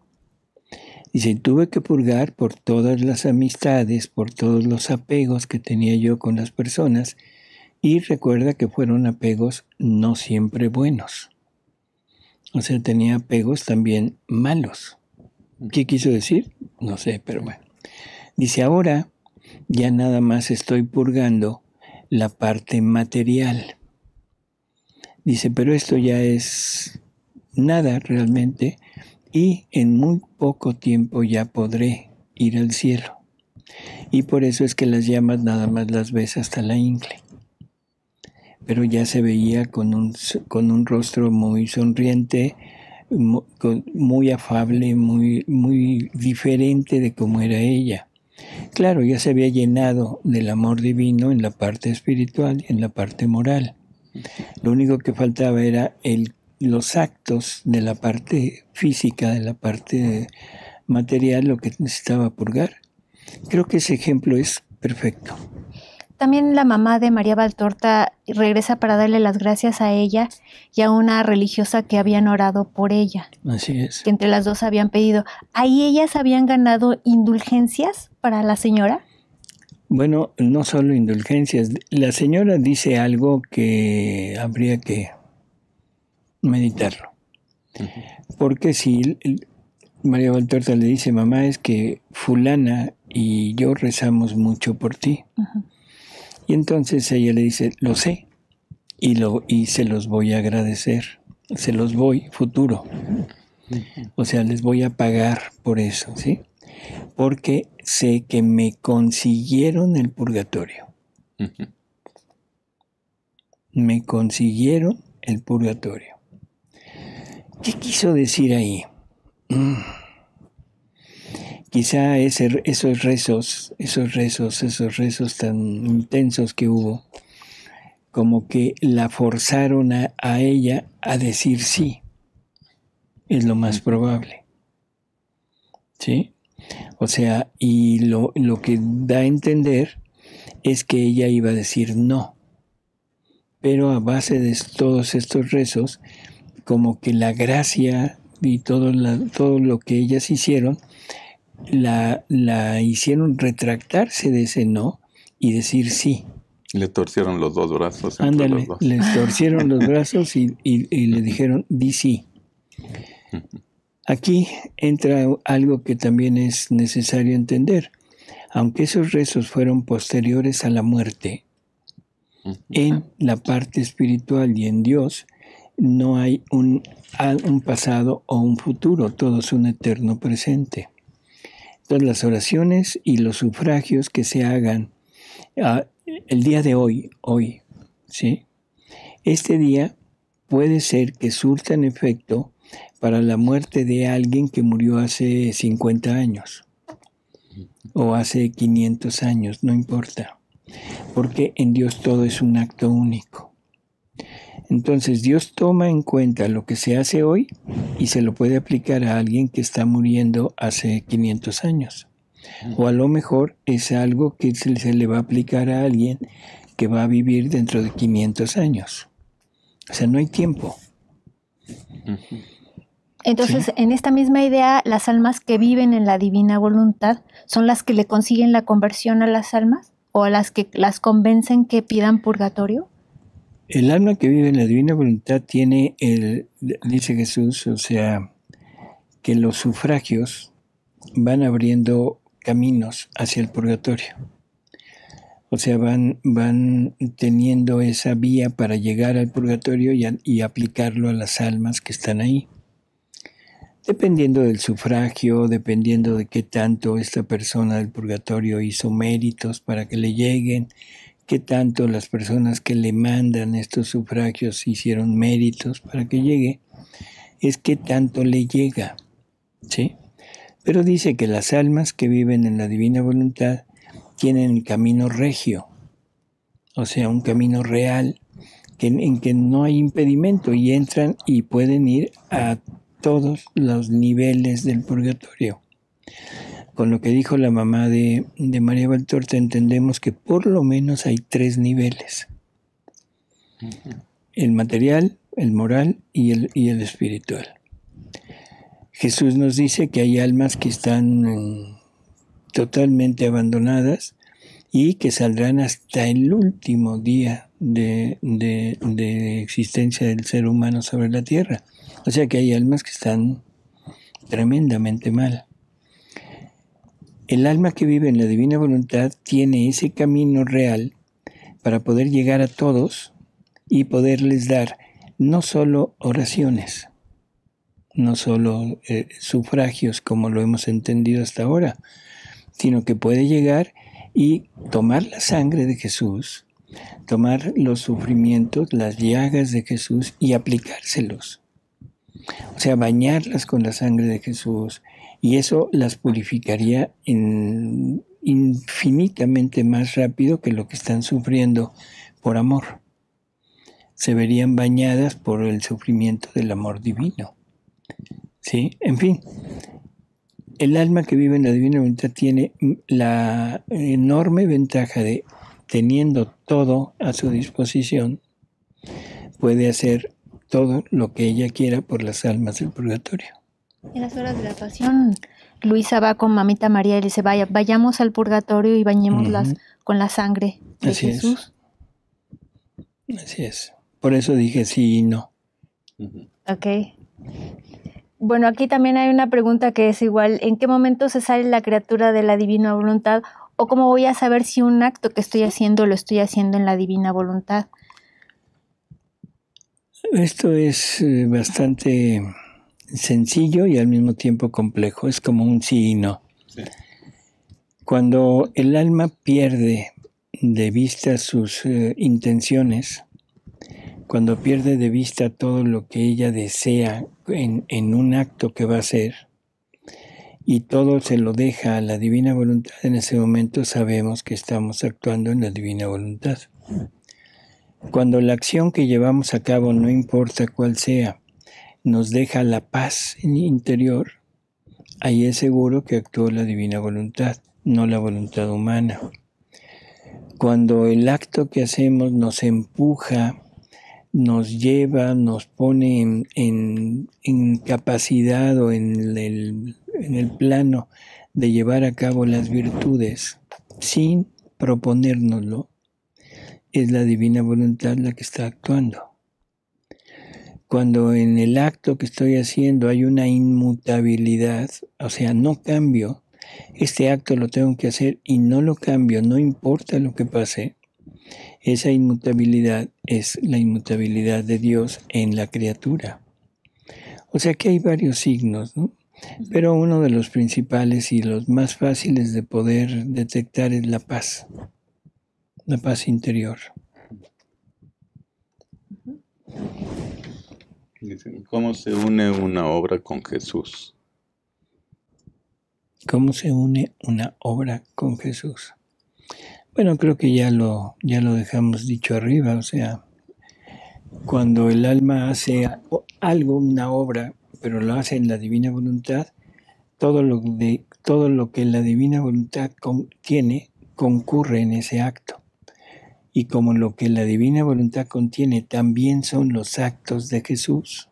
Dice, tuve que purgar por todas las amistades, por todos los apegos que tenía yo con las personas, y recuerda que fueron apegos no siempre buenos. O sea, tenía apegos también malos. ¿Qué quiso decir? No sé, pero bueno. Dice, ahora ya nada más estoy purgando la parte material. Dice, pero esto ya es nada realmente, y en muy poco tiempo ya podré ir al cielo. Y por eso es que las llamas nada más las ves hasta la ingle. Pero ya se veía con un rostro muy sonriente, muy afable, muy diferente de cómo era ella. Claro, ya se había llenado del amor divino en la parte espiritual y en la parte moral. Lo único que faltaba era los actos de la parte física, de la parte material, lo que necesitaba purgar. Creo que ese ejemplo es perfecto. También la mamá de María Valtorta regresa para darle las gracias a ella y a una religiosa que habían orado por ella. Así es. Que entre las dos habían pedido. ¿Ahí ellas habían ganado indulgencias para la señora? Bueno, no solo indulgencias. La señora dice algo que habría que meditarlo. Porque si María Valtorta le dice, mamá, es que fulana y yo rezamos mucho por ti. Y entonces ella le dice, lo sé, y se los voy a agradecer, se los voy futuro. O sea, les voy a pagar por eso, ¿sí? Porque sé que me consiguieron el purgatorio. Me consiguieron el purgatorio. ¿Qué quiso decir ahí? Quizá esos rezos tan intensos que hubo, como que la forzaron a ella a decir sí. Es lo más probable. ¿Sí? O sea, y lo que da a entender es que ella iba a decir no. Pero a base de todos estos rezos, como que la gracia y todo lo que ellas hicieron, la hicieron retractarse de ese no y decir sí. Le torcieron los dos brazos. Ándale, les torcieron los brazos y le dijeron di sí. Aquí entra algo que también es necesario entender. Aunque esos rezos fueron posteriores a la muerte, en la parte espiritual y en Dios no hay un pasado o un futuro, todo es un eterno presente. Entonces las oraciones y los sufragios que se hagan el día de hoy, ¿sí? Este día puede ser que surtan efecto para la muerte de alguien que murió hace 50 años o hace 500 años, no importa, porque en Dios todo es un acto único. Entonces Dios toma en cuenta lo que se hace hoy y se lo puede aplicar a alguien que está muriendo hace 500 años. O a lo mejor es algo que se le va a aplicar a alguien que va a vivir dentro de 500 años. O sea, no hay tiempo. Entonces, ¿Sí? En esta misma idea, las almas que viven en la divina voluntad son las que le consiguen la conversión a las almas o a las que las convencen que pidan purgatorio. El alma que vive en la divina voluntad tiene, dice Jesús, o sea, que los sufragios van abriendo caminos hacia el purgatorio. O sea, van teniendo esa vía para llegar al purgatorio y aplicarlo a las almas que están ahí. Dependiendo del sufragio, dependiendo de qué tanto esta persona del purgatorio hizo méritos para que le lleguen, qué tanto las personas que le mandan estos sufragios hicieron méritos para que llegue, es qué tanto le llega, ¿sí? Pero dice que las almas que viven en la divina voluntad tienen el camino regio, o sea, un camino real en que no hay impedimento y entran y pueden ir a todos los niveles del purgatorio. Con lo que dijo la mamá de María Valtorta, entendemos que por lo menos hay 3 niveles. El material, el moral y el espiritual. Jesús nos dice que hay almas que están totalmente abandonadas y que saldrán hasta el último día de existencia del ser humano sobre la tierra. O sea que hay almas que están tremendamente mal. El alma que vive en la divina voluntad tiene ese camino real para poder llegar a todos y poderles dar no solo oraciones, no solo sufragios como lo hemos entendido hasta ahora, sino que puede llegar y tomar la sangre de Jesús, tomar los sufrimientos, las llagas de Jesús y aplicárselos. O sea, bañarlas con la sangre de Jesús. Y eso las purificaría infinitamente más rápido que lo que están sufriendo por amor. Se verían bañadas por el sufrimiento del amor divino. ¿Sí? En fin, el alma que vive en la divina voluntad tiene la enorme ventaja de, teniendo todo a su disposición, puede hacer todo lo que ella quiera por las almas del purgatorio. En las horas de la pasión, Luisa va con mamita María y le dice, vayamos al purgatorio y bañémoslas con la sangre de Jesús. Así es. Por eso dije sí y no. Ok. Bueno, aquí también hay una pregunta que es igual, ¿en qué momento se sale la criatura de la divina voluntad? ¿O cómo voy a saber si un acto que estoy haciendo lo estoy haciendo en la divina voluntad? Esto es bastante sencillo y al mismo tiempo complejo. Es como un sí y no. Sí. Cuando el alma pierde de vista sus intenciones, cuando pierde de vista todo lo que ella desea en un acto que va a hacer, y todo se lo deja a la divina voluntad, en ese momento sabemos que estamos actuando en la divina voluntad. Cuando la acción que llevamos a cabo, no importa cuál sea, nos deja la paz interior, ahí es seguro que actuó la divina voluntad, no la voluntad humana. Cuando el acto que hacemos nos empuja, nos lleva, nos pone en capacidad o en el plano de llevar a cabo las virtudes sin proponérnoslo, es la divina voluntad la que está actuando. Cuando en el acto que estoy haciendo hay una inmutabilidad, o sea, no cambio, este acto lo tengo que hacer y no lo cambio, no importa lo que pase, esa inmutabilidad es la inmutabilidad de Dios en la criatura. O sea que hay varios signos, ¿no? Pero uno de los principales y los más fáciles de poder detectar es la paz interior. ¿Cómo se une una obra con Jesús? ¿Cómo se une una obra con Jesús? Bueno, creo que ya lo dejamos dicho arriba, o sea, cuando el alma hace algo, una obra, pero lo hace en la divina voluntad, todo lo que la divina voluntad contiene concurre en ese acto. Y como lo que la divina voluntad contiene también son los actos de Jesús,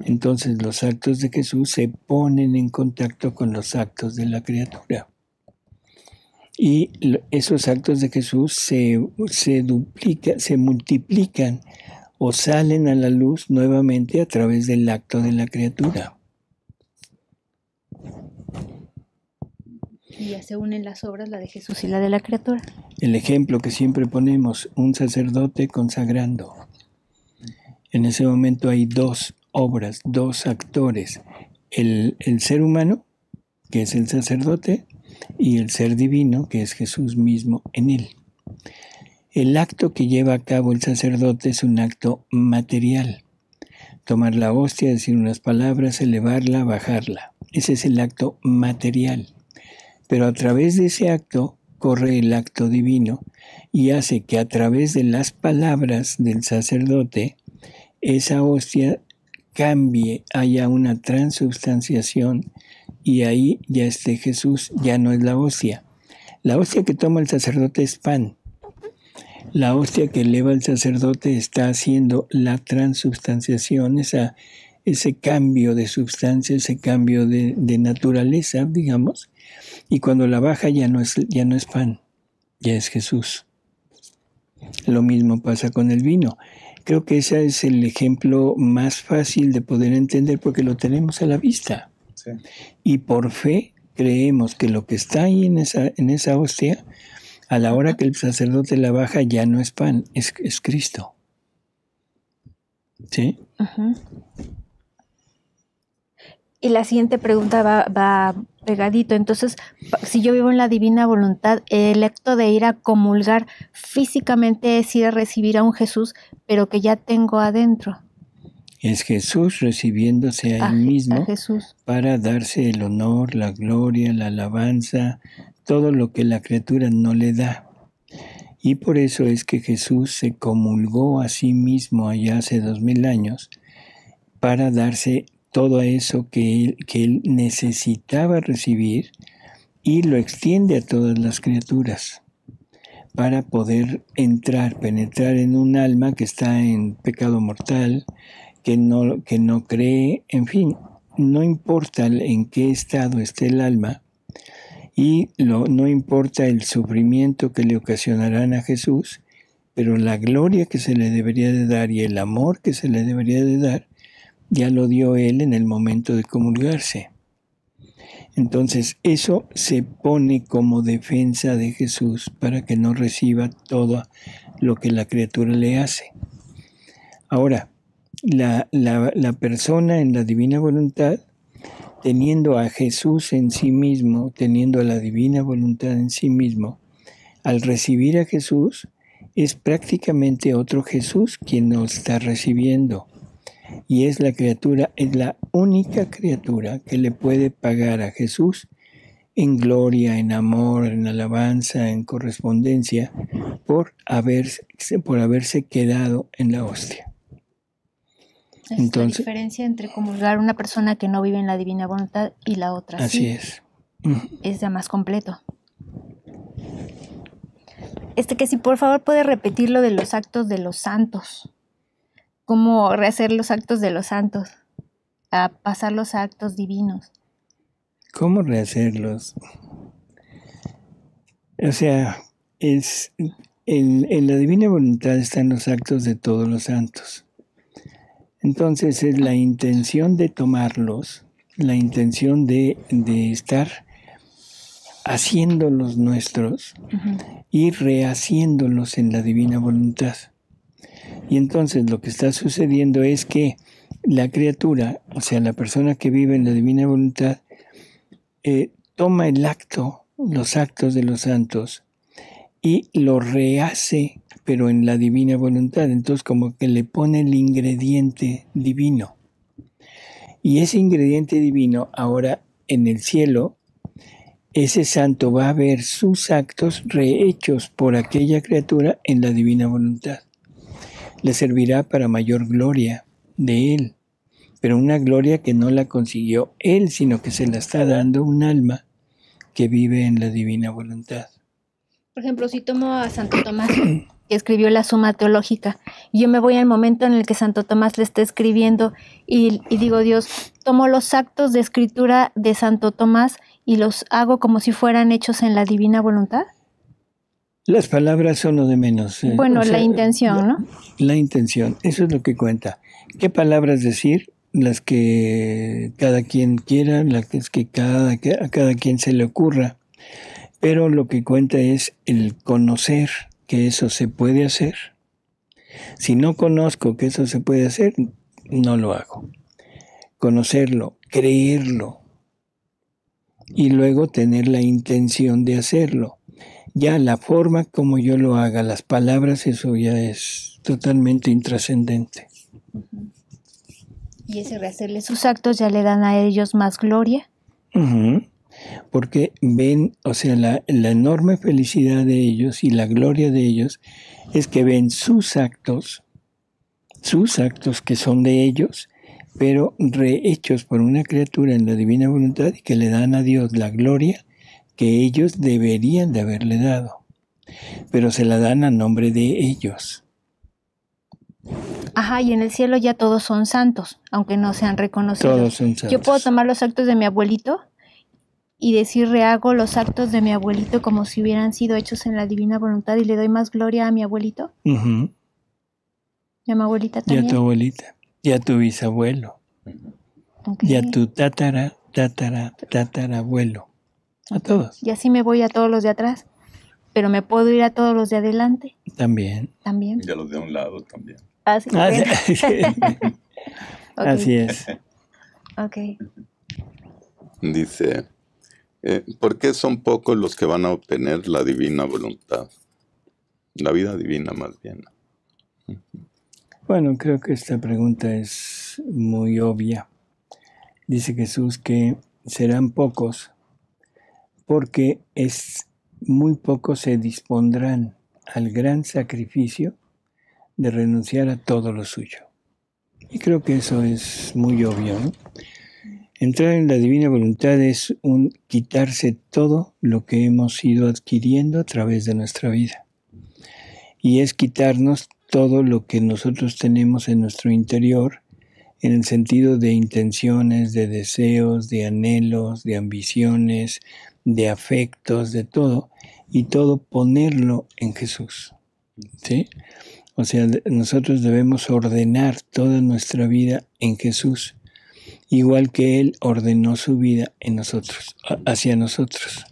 entonces los actos de Jesús se ponen en contacto con los actos de la criatura. Y esos actos de Jesús se multiplican o salen a la luz nuevamente a través del acto de la criatura. Y ya se unen las obras, la de Jesús y la de la criatura. El ejemplo que siempre ponemos, un sacerdote consagrando. En ese momento hay dos obras, dos actores. El ser humano, que es el sacerdote, y el ser divino, que es Jesús mismo en él. El acto que lleva a cabo el sacerdote es un acto material. Tomar la hostia, decir unas palabras, elevarla, bajarla. Ese es el acto material. Pero a través de ese acto corre el acto divino y hace que a través de las palabras del sacerdote esa hostia cambie, haya una transubstanciación y ahí ya esté Jesús, ya no es la hostia. La hostia que toma el sacerdote es pan. La hostia que eleva el sacerdote está haciendo la transubstanciación, ese cambio de sustancia, ese cambio de naturaleza, digamos. Y cuando la baja ya no es pan, ya es Jesús. Lo mismo pasa con el vino. Creo que ese es el ejemplo más fácil de poder entender porque lo tenemos a la vista. Sí. Y por fe creemos que lo que está ahí en esa hostia, a la hora que el sacerdote la baja ya no es pan, es Cristo. ¿Sí? Uh-huh. Y la siguiente pregunta va pegadito. Entonces, si yo vivo en la divina voluntad, el acto de ir a comulgar físicamente es ir a recibir a un Jesús, pero que ya tengo adentro. Es Jesús recibiéndose a él mismo para darse el honor, la gloria, la alabanza, todo lo que la criatura no le da. Y por eso es que Jesús se comulgó a sí mismo allá hace 2000 años para darse todo eso que él necesitaba recibir y lo extiende a todas las criaturas para poder penetrar en un alma que está en pecado mortal, que no cree, en fin, no importa en qué estado esté el alma y no importa el sufrimiento que le ocasionarán a Jesús, pero la gloria que se le debería de dar y el amor que se le debería de dar ya lo dio él en el momento de comulgarse. Entonces, eso se pone como defensa de Jesús para que no reciba todo lo que la criatura le hace. Ahora, la persona en la divina voluntad, teniendo a Jesús en sí mismo, teniendo a la divina voluntad en sí mismo, al recibir a Jesús, es prácticamente otro Jesús quien nos está recibiendo. Y es la única criatura que le puede pagar a Jesús en gloria, en amor, en alabanza, en correspondencia, por haberse quedado en la hostia. Entonces, la diferencia entre comulgar una persona que no vive en la divina voluntad y la otra. Así es. Es ya más completo. Que si por favor puede repetir lo de los actos de los santos. Cómo rehacer los actos de los santos, a pasarlos a actos divinos. ¿Cómo rehacerlos? O sea, en la divina voluntad están los actos de todos los santos. Entonces es la intención de tomarlos, la intención de estar haciéndolos nuestros y rehaciéndolos en la divina voluntad. Y entonces lo que está sucediendo es que la criatura, o sea, la persona que vive en la divina voluntad, toma los actos de los santos y lo rehace, pero en la divina voluntad. Entonces como que le pone el ingrediente divino. Y ese ingrediente divino ahora en el cielo, ese santo va a ver sus actos rehechos por aquella criatura en la divina voluntad. le servirá para mayor gloria de Él, pero una gloria que no la consiguió Él, sino que se la está dando un alma que vive en la divina voluntad. Por ejemplo, si tomo a Santo Tomás, que escribió la Suma Teológica, y yo me voy al momento en el que Santo Tomás le está escribiendo y digo, Dios, tomo los actos de escritura de Santo Tomás y los hago como si fueran hechos en la divina voluntad. Las palabras son lo de menos. Bueno, la intención, ¿no? La intención, eso es lo que cuenta. ¿Qué palabras decir? Las que cada quien quiera, las que a cada quien se le ocurra. Pero lo que cuenta es el conocer que eso se puede hacer. Si no conozco que eso se puede hacer, no lo hago. Conocerlo, creerlo y luego tener la intención de hacerlo. Ya la forma como yo lo haga, las palabras, eso ya es totalmente intrascendente. Y ese rehacerle sus actos ya le dan a ellos más gloria. Porque ven, o sea, la enorme felicidad de ellos y la gloria de ellos es que ven sus actos que son de ellos, pero rehechos por una criatura en la divina voluntad y que le dan a Dios la gloria que ellos deberían de haberle dado, pero se la dan a nombre de ellos. Ajá, y en el cielo ya todos son santos, aunque no sean reconocidos. Todos son santos. Yo puedo tomar los actos de mi abuelito y decir, rehago los actos de mi abuelito como si hubieran sido hechos en la divina voluntad y le doy más gloria a mi abuelito. ¿Y a mi abuelita también? Y a tu abuelita, y a tu bisabuelo, y a tu tatarabuelo. A todos. Y así me voy a todos los de atrás, pero me puedo ir a todos los de adelante. También. Y a los de un lado también. Así, sí. Okay. Así es. Ok. Dice, ¿por qué son pocos los que van a obtener la divina voluntad? La vida divina más bien. Bueno, creo que esta pregunta es muy obvia. Dice Jesús que serán pocos porque muy pocos se dispondrán al gran sacrificio de renunciar a todo lo suyo. Y creo que eso es muy obvio, ¿no? Entrar en la divina voluntad es quitarse todo lo que hemos ido adquiriendo a través de nuestra vida. Y es quitarnos todo lo que nosotros tenemos en nuestro interior, en el sentido de intenciones, de deseos, de anhelos, de ambiciones, de afectos, de todo, y todo ponerlo en Jesús, ¿sí? O sea, nosotros debemos ordenar toda nuestra vida en Jesús, igual que Él ordenó su vida en nosotros, hacia nosotros.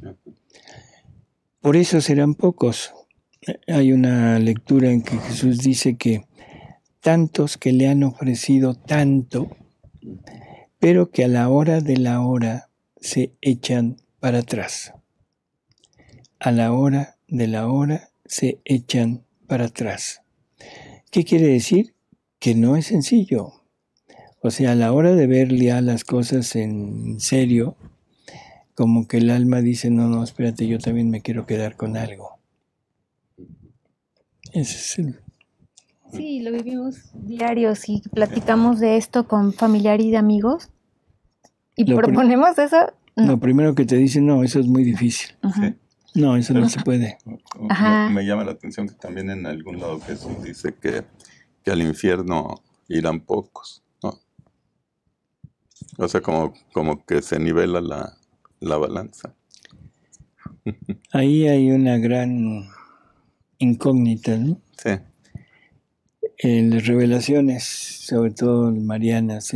Por eso serán pocos. Hay una lectura en que Jesús dice que tantos que le han ofrecido tanto, pero que a la hora de la hora se echan para atrás. A la hora de la hora se echan para atrás. ¿Qué quiere decir? Que no es sencillo. O sea, a la hora de ver ya las cosas en serio, como que el alma dice, no, espérate, yo también me quiero quedar con algo. Ese es el... Sí, lo vivimos diarios y platicamos de esto con familiares y amigos. ¿Y proponemos eso? No. Lo primero que te dicen, no, eso es muy difícil. Sí. No, eso no se puede. Me llama la atención que también en algún lado Jesús dice que al infierno irán pocos, ¿no? O sea, como que se nivela la balanza. Ahí hay una gran incógnita, ¿no? Sí. En las revelaciones, sobre todo marianas,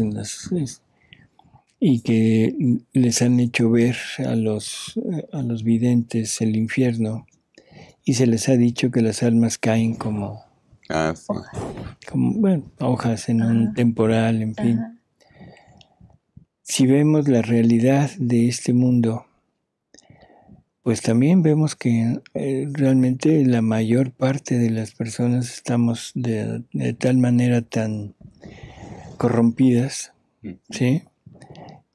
y que les han hecho ver a los videntes el infierno, y se les ha dicho que las almas caen como hojas en un temporal, en fin. Si vemos la realidad de este mundo, pues también vemos que realmente la mayor parte de las personas estamos de tal manera tan corrompidas, ¿sí?,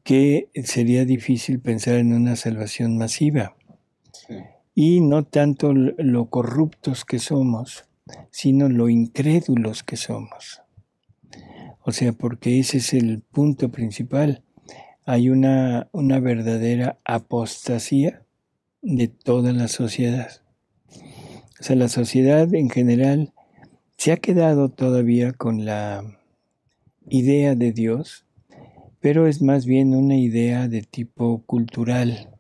que sería difícil pensar en una salvación masiva. Sí. Y no tanto lo corruptos que somos, sino lo incrédulos que somos. O sea, porque ese es el punto principal. Hay una verdadera apostasía de toda la sociedad. O sea, la sociedad en general se ha quedado todavía con la idea de Dios, pero es más bien una idea de tipo cultural,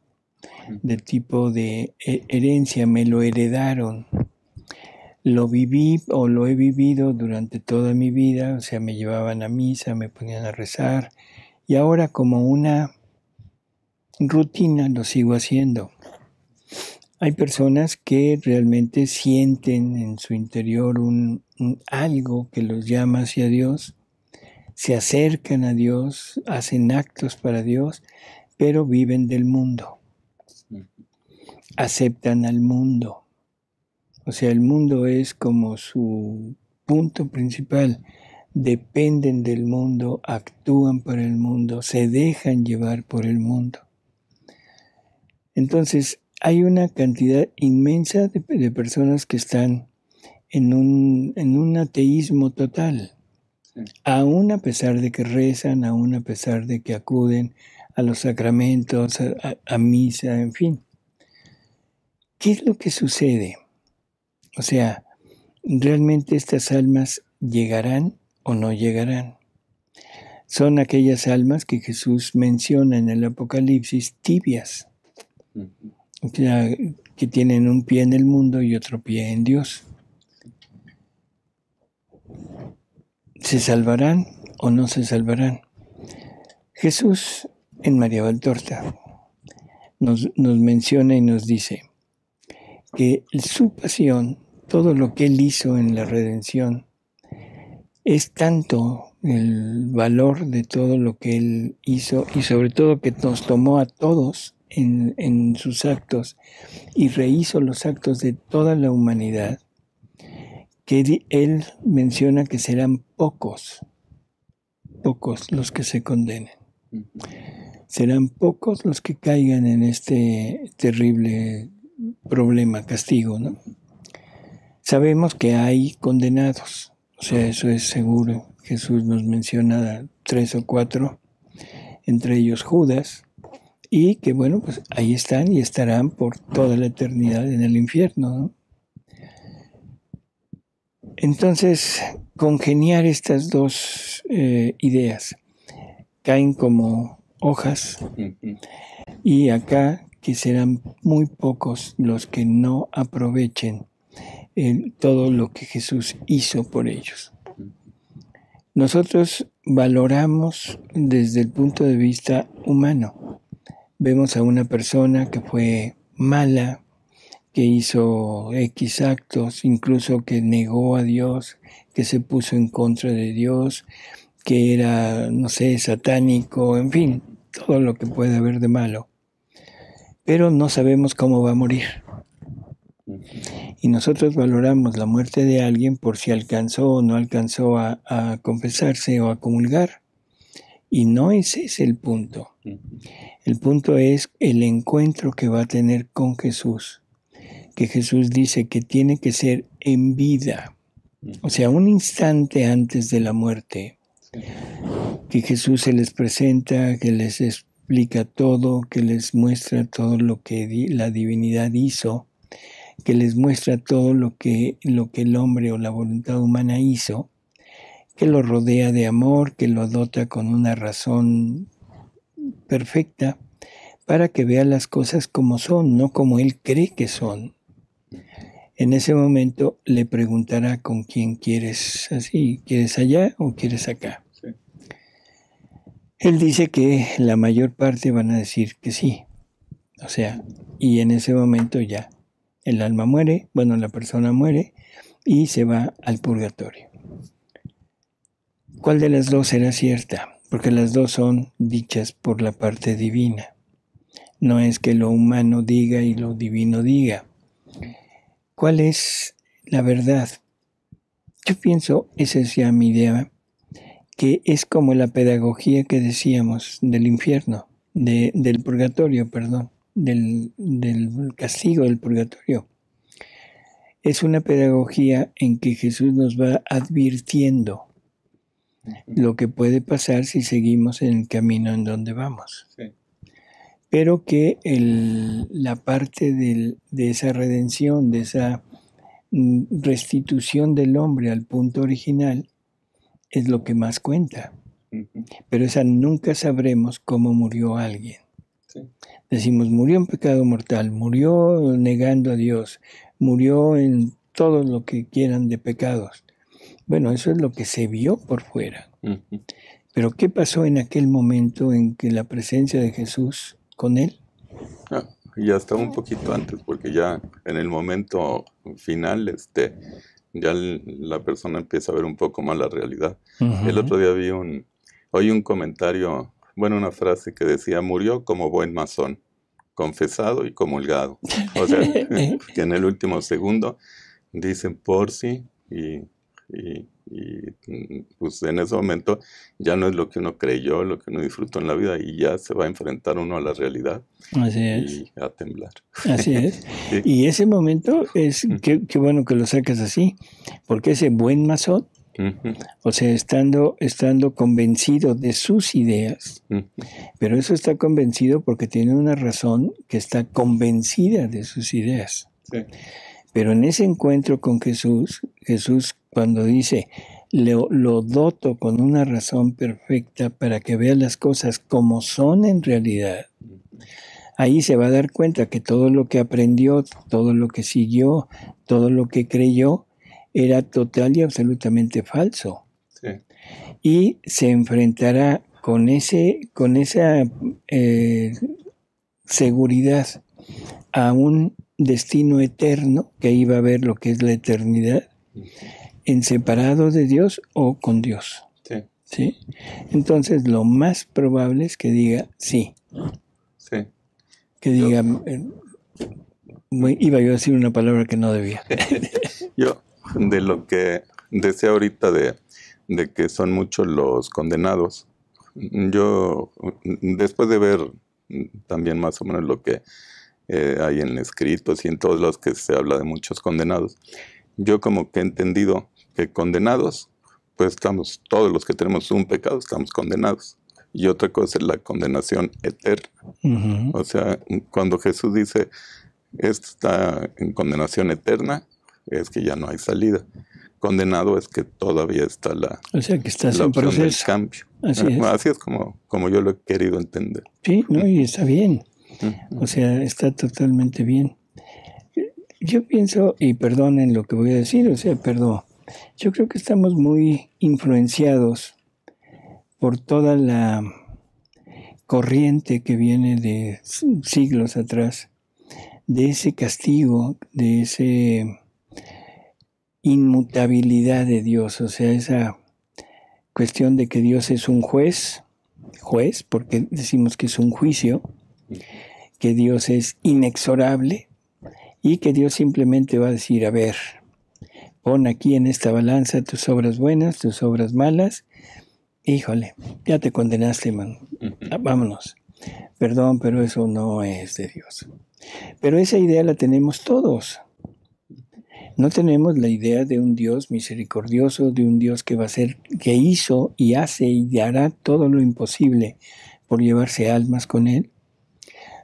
de tipo de herencia, me lo heredaron. Lo viví o lo he vivido durante toda mi vida, o sea, me llevaban a misa, me ponían a rezar, y ahora como una rutina lo sigo haciendo. Hay personas que realmente sienten en su interior algo que los llama hacia Dios, se acercan a Dios, hacen actos para Dios, pero viven del mundo, aceptan al mundo. O sea, el mundo es como su punto principal. Dependen del mundo, actúan para el mundo, se dejan llevar por el mundo. Entonces, hay una cantidad inmensa de personas que están en un ateísmo total. Aún a pesar de que rezan, aún a pesar de que acuden a los sacramentos, a misa, en fin. ¿Qué es lo que sucede? O sea, ¿realmente estas almas llegarán o no llegarán? Son aquellas almas que Jesús menciona en el Apocalipsis tibias, o sea, que tienen un pie en el mundo y otro pie en Dios. ¿Se salvarán o no se salvarán? Jesús en María Valtorta nos menciona y nos dice que su pasión, todo lo que Él hizo en la redención, es tanto el valor de todo lo que Él hizo y sobre todo que nos tomó a todos en sus actos y rehizo los actos de toda la humanidad, que Él menciona que serán pocos los que se condenen. Serán pocos los que caigan en este terrible problema, castigo, ¿no? Sabemos que hay condenados, o sea, eso es seguro. Jesús nos menciona 3 o 4, entre ellos Judas, y que bueno, pues ahí están y estarán por toda la eternidad en el infierno, ¿no? Entonces, congeniar estas dos ideas, caen como hojas, y acá que serán muy pocos los que no aprovechen todo lo que Jesús hizo por ellos. Nosotros valoramos desde el punto de vista humano. Vemos a una persona que fue mala, que hizo X actos, incluso que negó a Dios, que se puso en contra de Dios, que era, no sé, satánico, en fin, todo lo que puede haber de malo. Pero no sabemos cómo va a morir. Y nosotros valoramos la muerte de alguien por si alcanzó o no alcanzó a confesarse o a comulgar. Y no ese es el punto. El punto es el encuentro que va a tener con Jesús. Que Jesús dice que tiene que ser en vida. O sea, un instante antes de la muerte. Que Jesús se les presenta, que les explica todo, que les muestra todo lo que la divinidad hizo, que les muestra todo lo que el hombre o la voluntad humana hizo, que lo rodea de amor, que lo dota con una razón perfecta, para que vea las cosas como son, no como él cree que son. En ese momento le preguntará con quién quieres así, ¿quieres allá o quieres acá? Sí. Él dice que la mayor parte van a decir que sí. O sea, y en ese momento ya el alma muere, bueno, la persona muere y se va al purgatorio. ¿Cuál de las dos será cierta? Porque las dos son dichas por la parte divina. No es que lo humano diga y lo divino diga. ¿Cuál es la verdad? Yo pienso, esa es ya mi idea, que es como la pedagogía que decíamos del infierno, del purgatorio, perdón, del castigo del purgatorio. es una pedagogía en que Jesús nos va advirtiendo lo que puede pasar si seguimos en el camino en donde vamos. Sí. Pero que la parte de esa redención, de esa restitución del hombre al punto original, es lo que más cuenta. Pero esa nunca sabremos cómo murió alguien. Sí. Decimos, murió en pecado mortal, murió negando a Dios, murió en todo lo que quieran de pecados. Bueno, eso es lo que se vio por fuera. Pero ¿qué pasó en aquel momento en que la presencia de Jesús con él? Y hasta un poquito antes, porque ya en el momento final, ya la persona empieza a ver un poco más la realidad. El otro día oí un comentario, una frase que decía, murió como buen masón, confesado y comulgado. O sea, que en el último segundo dicen por sí y pues en ese momento ya no es lo que uno creyó, lo que uno disfrutó en la vida, y ya se va a enfrentar uno a la realidad. Así es. Y a temblar. Así es. Sí. Y ese momento es, qué bueno que lo sacas así, porque ese buen masón, o sea, estando convencido de sus ideas, pero eso está convencido porque tiene una razón que está convencida de sus ideas. Sí. Pero en ese encuentro con Jesús cuando dice, lo doto con una razón perfecta para que vea las cosas como son en realidad, ahí se va a dar cuenta que todo lo que aprendió, todo lo que siguió, todo lo que creyó, era total y absolutamente falso. Sí. Y se enfrentará con esa seguridad a un destino eterno, que ahí va a ver lo que es la eternidad, en separado de Dios o con Dios. Sí. ¿Sí? Entonces, lo más probable es que diga sí. Sí. Que diga, iba yo a decir una palabra que no debía. Yo, de lo que decía ahorita de que son muchos los condenados, yo, después de ver también más o menos lo que hay en escritos y en todos los que se habla de muchos condenados, yo como que he entendido que condenados, pues estamos, todos los que tenemos un pecado estamos condenados. Y otra cosa es la condenación eterna. O sea, cuando Jesús dice, esto está en condenación eterna, es que ya no hay salida. Condenado es que todavía está o sea, que estás la en opción del proceso. cambio. Así es como yo lo he querido entender. Sí, no, y está bien. O sea, está totalmente bien. Yo pienso, y perdonen lo que voy a decir, yo creo que estamos muy influenciados por toda la corriente que viene de siglos atrás, de ese castigo, de esa inmutabilidad de Dios, o sea, esa cuestión de que Dios es un juez, porque decimos que es un juicio, que Dios es inexorable y que Dios simplemente va a decir, a ver, pon aquí en esta balanza tus obras buenas, tus obras malas. Híjole, ya te condenaste, man. Vámonos. Perdón, pero eso no es de Dios. Pero esa idea la tenemos todos. No tenemos la idea de un Dios misericordioso, de un Dios que va a hacer, que hizo y hace y hará todo lo imposible por llevarse almas con él.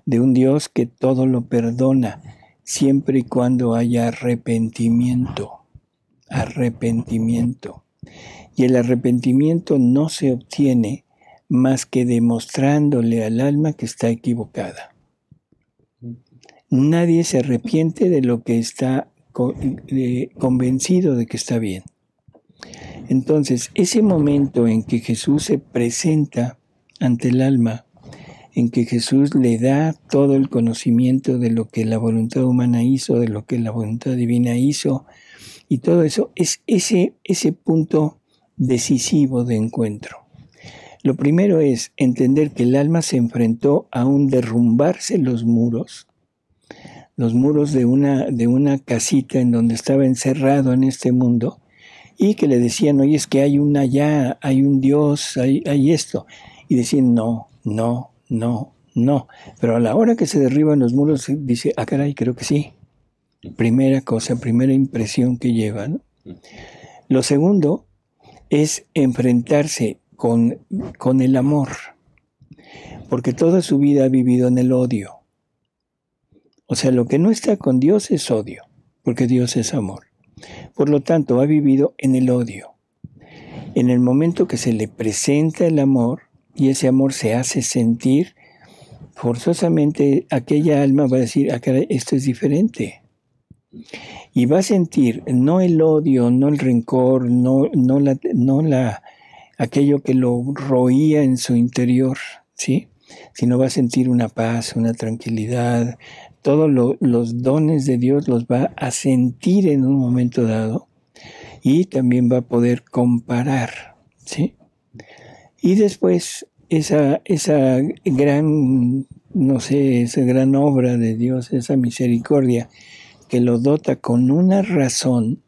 De un Dios que todo lo perdona, siempre y cuando haya arrepentimiento. Arrepentimiento. Y el arrepentimiento no se obtiene más que demostrándole al alma que está equivocada. Nadie se arrepiente de lo que está convencido de que está bien. Entonces, ese momento en que Jesús se presenta ante el alma, en que Jesús le da todo el conocimiento de lo que la voluntad humana hizo, de lo que la voluntad divina hizo, y todo eso es ese punto decisivo de encuentro. Lo primero es entender que el alma se enfrentó a un derrumbarse los muros de una casita en donde estaba encerrado en este mundo, y que le decían, oye, es que hay una allá, hay un Dios, hay esto. Y decían, no. Pero a la hora que se derriban los muros, dice, ah, caray, creo que sí. Primera cosa, primera impresión que lleva, ¿no? Lo segundo es enfrentarse con el amor, porque toda su vida ha vivido en el odio. O sea, lo que no está con Dios es odio, porque Dios es amor. Por lo tanto, ha vivido en el odio. En el momento que se le presenta el amor y ese amor se hace sentir, forzosamente aquella alma va a decir, caray, esto es diferente. Y va a sentir no el odio, no el rencor, no aquello que lo roía en su interior, ¿sí? Sino va a sentir una paz, una tranquilidad. Todos los dones de Dios los va a sentir en un momento dado y también va a poder comparar, ¿sí? Y después esa gran, no sé, esa gran obra de Dios, esa misericordia que lo dota con una razón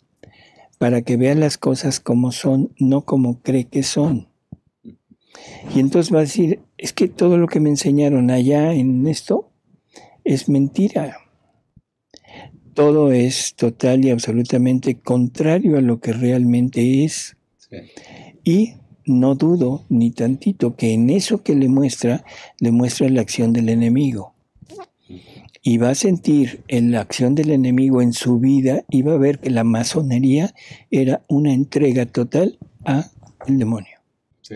para que vea las cosas como son, no como cree que son. Y entonces va a decir, es que todo lo que me enseñaron allá en esto es mentira. Todo es total y absolutamente contrario a lo que realmente es. Sí. Y no dudo ni tantito que en eso que le muestra la acción del enemigo. Y va a sentir en la acción del enemigo en su vida y va a ver que la masonería era una entrega total al demonio. Sí.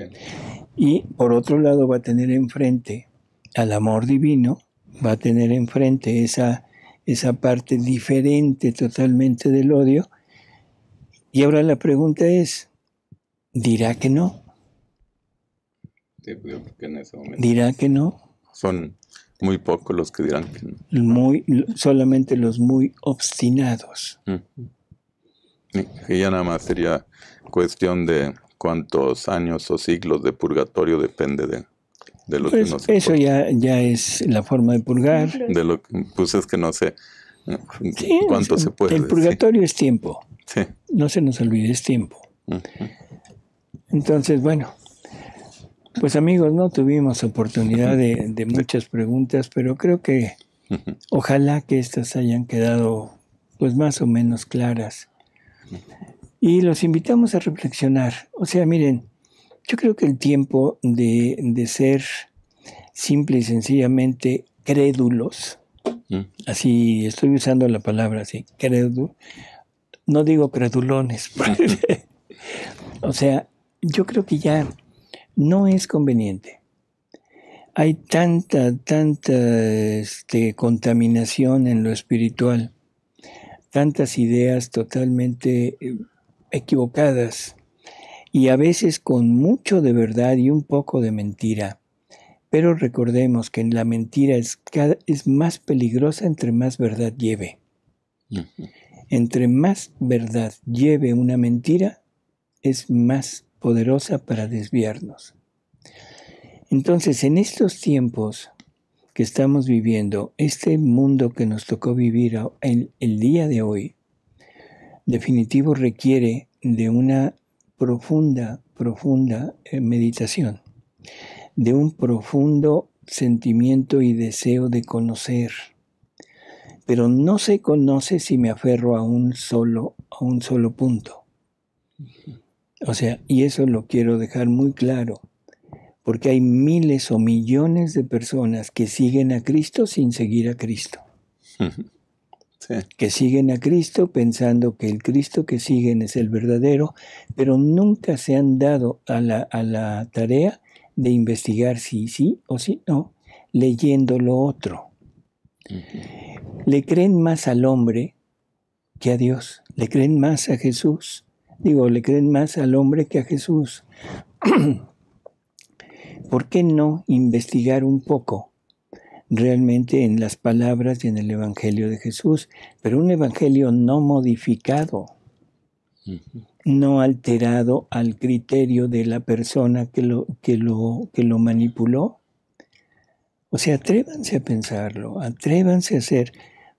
Y por otro lado va a tener enfrente al amor divino, va a tener enfrente esa parte diferente totalmente del odio. Y ahora la pregunta es, ¿dirá que no? Sí, porque en ese momento ¿dirá que no? Son muy pocos los que dirán que no. Solamente los muy obstinados. Y ya nada más sería cuestión de cuántos años o siglos de purgatorio depende de lo pues que no se eso ya es la forma de purgar. Pues es que no sé cuánto se puede el decir. Purgatorio es tiempo. Sí. No se nos olvide, es tiempo. Entonces, bueno, pues amigos, no tuvimos oportunidad de muchas preguntas, pero creo que ojalá que estas hayan quedado pues más o menos claras. Y los invitamos a reflexionar. O sea, miren, yo creo que el tiempo de ser simple y sencillamente crédulos, así estoy usando la palabra así, crédulo, no digo credulones, o sea, yo creo que ya no es conveniente. Hay tanta contaminación en lo espiritual, tantas ideas totalmente equivocadas y a veces con mucho de verdad y un poco de mentira. Pero recordemos que la mentira es más peligrosa entre más verdad lleve. Entre más verdad lleve una mentira, es más poderosa para desviarnos. Entonces, en estos tiempos que estamos viviendo, este mundo que nos tocó vivir el día de hoy, definitivo requiere de una profunda meditación, de un profundo sentimiento y deseo de conocer. Pero no se conoce si me aferro a un solo punto. O sea, y eso lo quiero dejar muy claro, porque hay miles o millones de personas que siguen a Cristo sin seguir a Cristo. Sí. Que siguen a Cristo pensando que el Cristo que siguen es el verdadero, pero nunca se han dado a la tarea de investigar si sí o si no, leyendo lo otro. Le creen más al hombre que a Dios, le creen más a Jesús. Le creen más al hombre que a Jesús. ¿Por qué no investigar un poco realmente en las palabras y en el Evangelio de Jesús? Pero un Evangelio no modificado, no alterado al criterio de la persona que lo manipuló. O sea, atrévanse a pensarlo, atrévanse a hacer,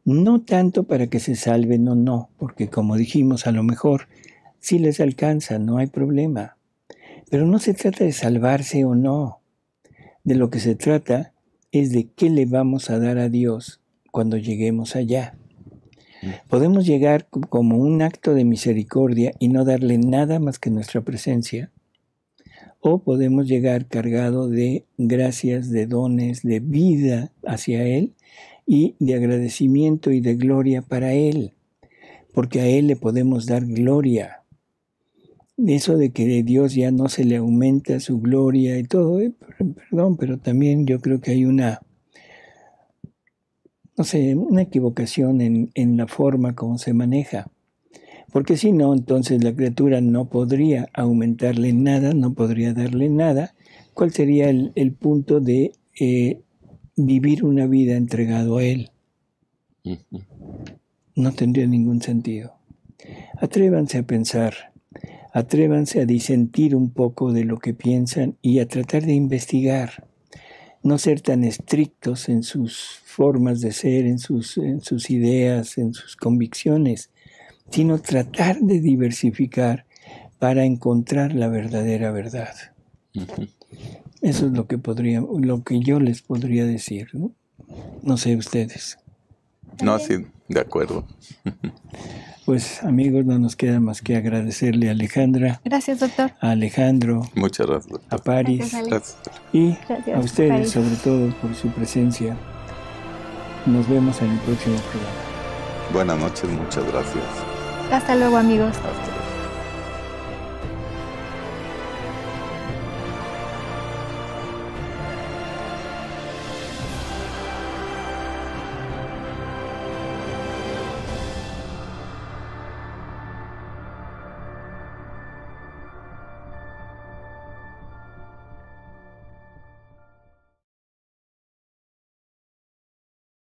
no tanto para que se salven o no, porque como dijimos, a lo mejor sí les alcanza, no hay problema. Pero no se trata de salvarse o no. De lo que se trata es de qué le vamos a dar a Dios cuando lleguemos allá. Podemos llegar como un acto de misericordia y no darle nada más que nuestra presencia. O podemos llegar cargado de gracias, de dones, de vida hacia Él y de agradecimiento y de gloria para Él. Porque a Él le podemos dar gloria. Eso de que a Dios ya no se le aumenta su gloria y todo, perdón, pero también yo creo que hay una equivocación en la forma como se maneja. Porque si no, entonces la criatura no podría aumentarle nada, no podría darle nada. ¿Cuál sería el punto de vivir una vida entregado a Él? No tendría ningún sentido. Atrévanse a pensar, atrévanse a disentir un poco de lo que piensan y a tratar de investigar. No ser tan estrictos en sus formas de ser, en sus ideas, en sus convicciones, sino tratar de diversificar para encontrar la verdadera verdad. Eso es lo que yo les podría decir, ¿no? No sé ustedes. No, sí, de acuerdo. Pues amigos, no nos queda más que agradecerle a Alejandra. Gracias, doctor. A Alejandro. Muchas gracias, doctor. A Paris. Gracias. Y gracias, a ustedes, Paris, sobre todo, por su presencia. Nos vemos en el próximo programa. Buenas noches, muchas gracias. Hasta luego, amigos. Hasta luego.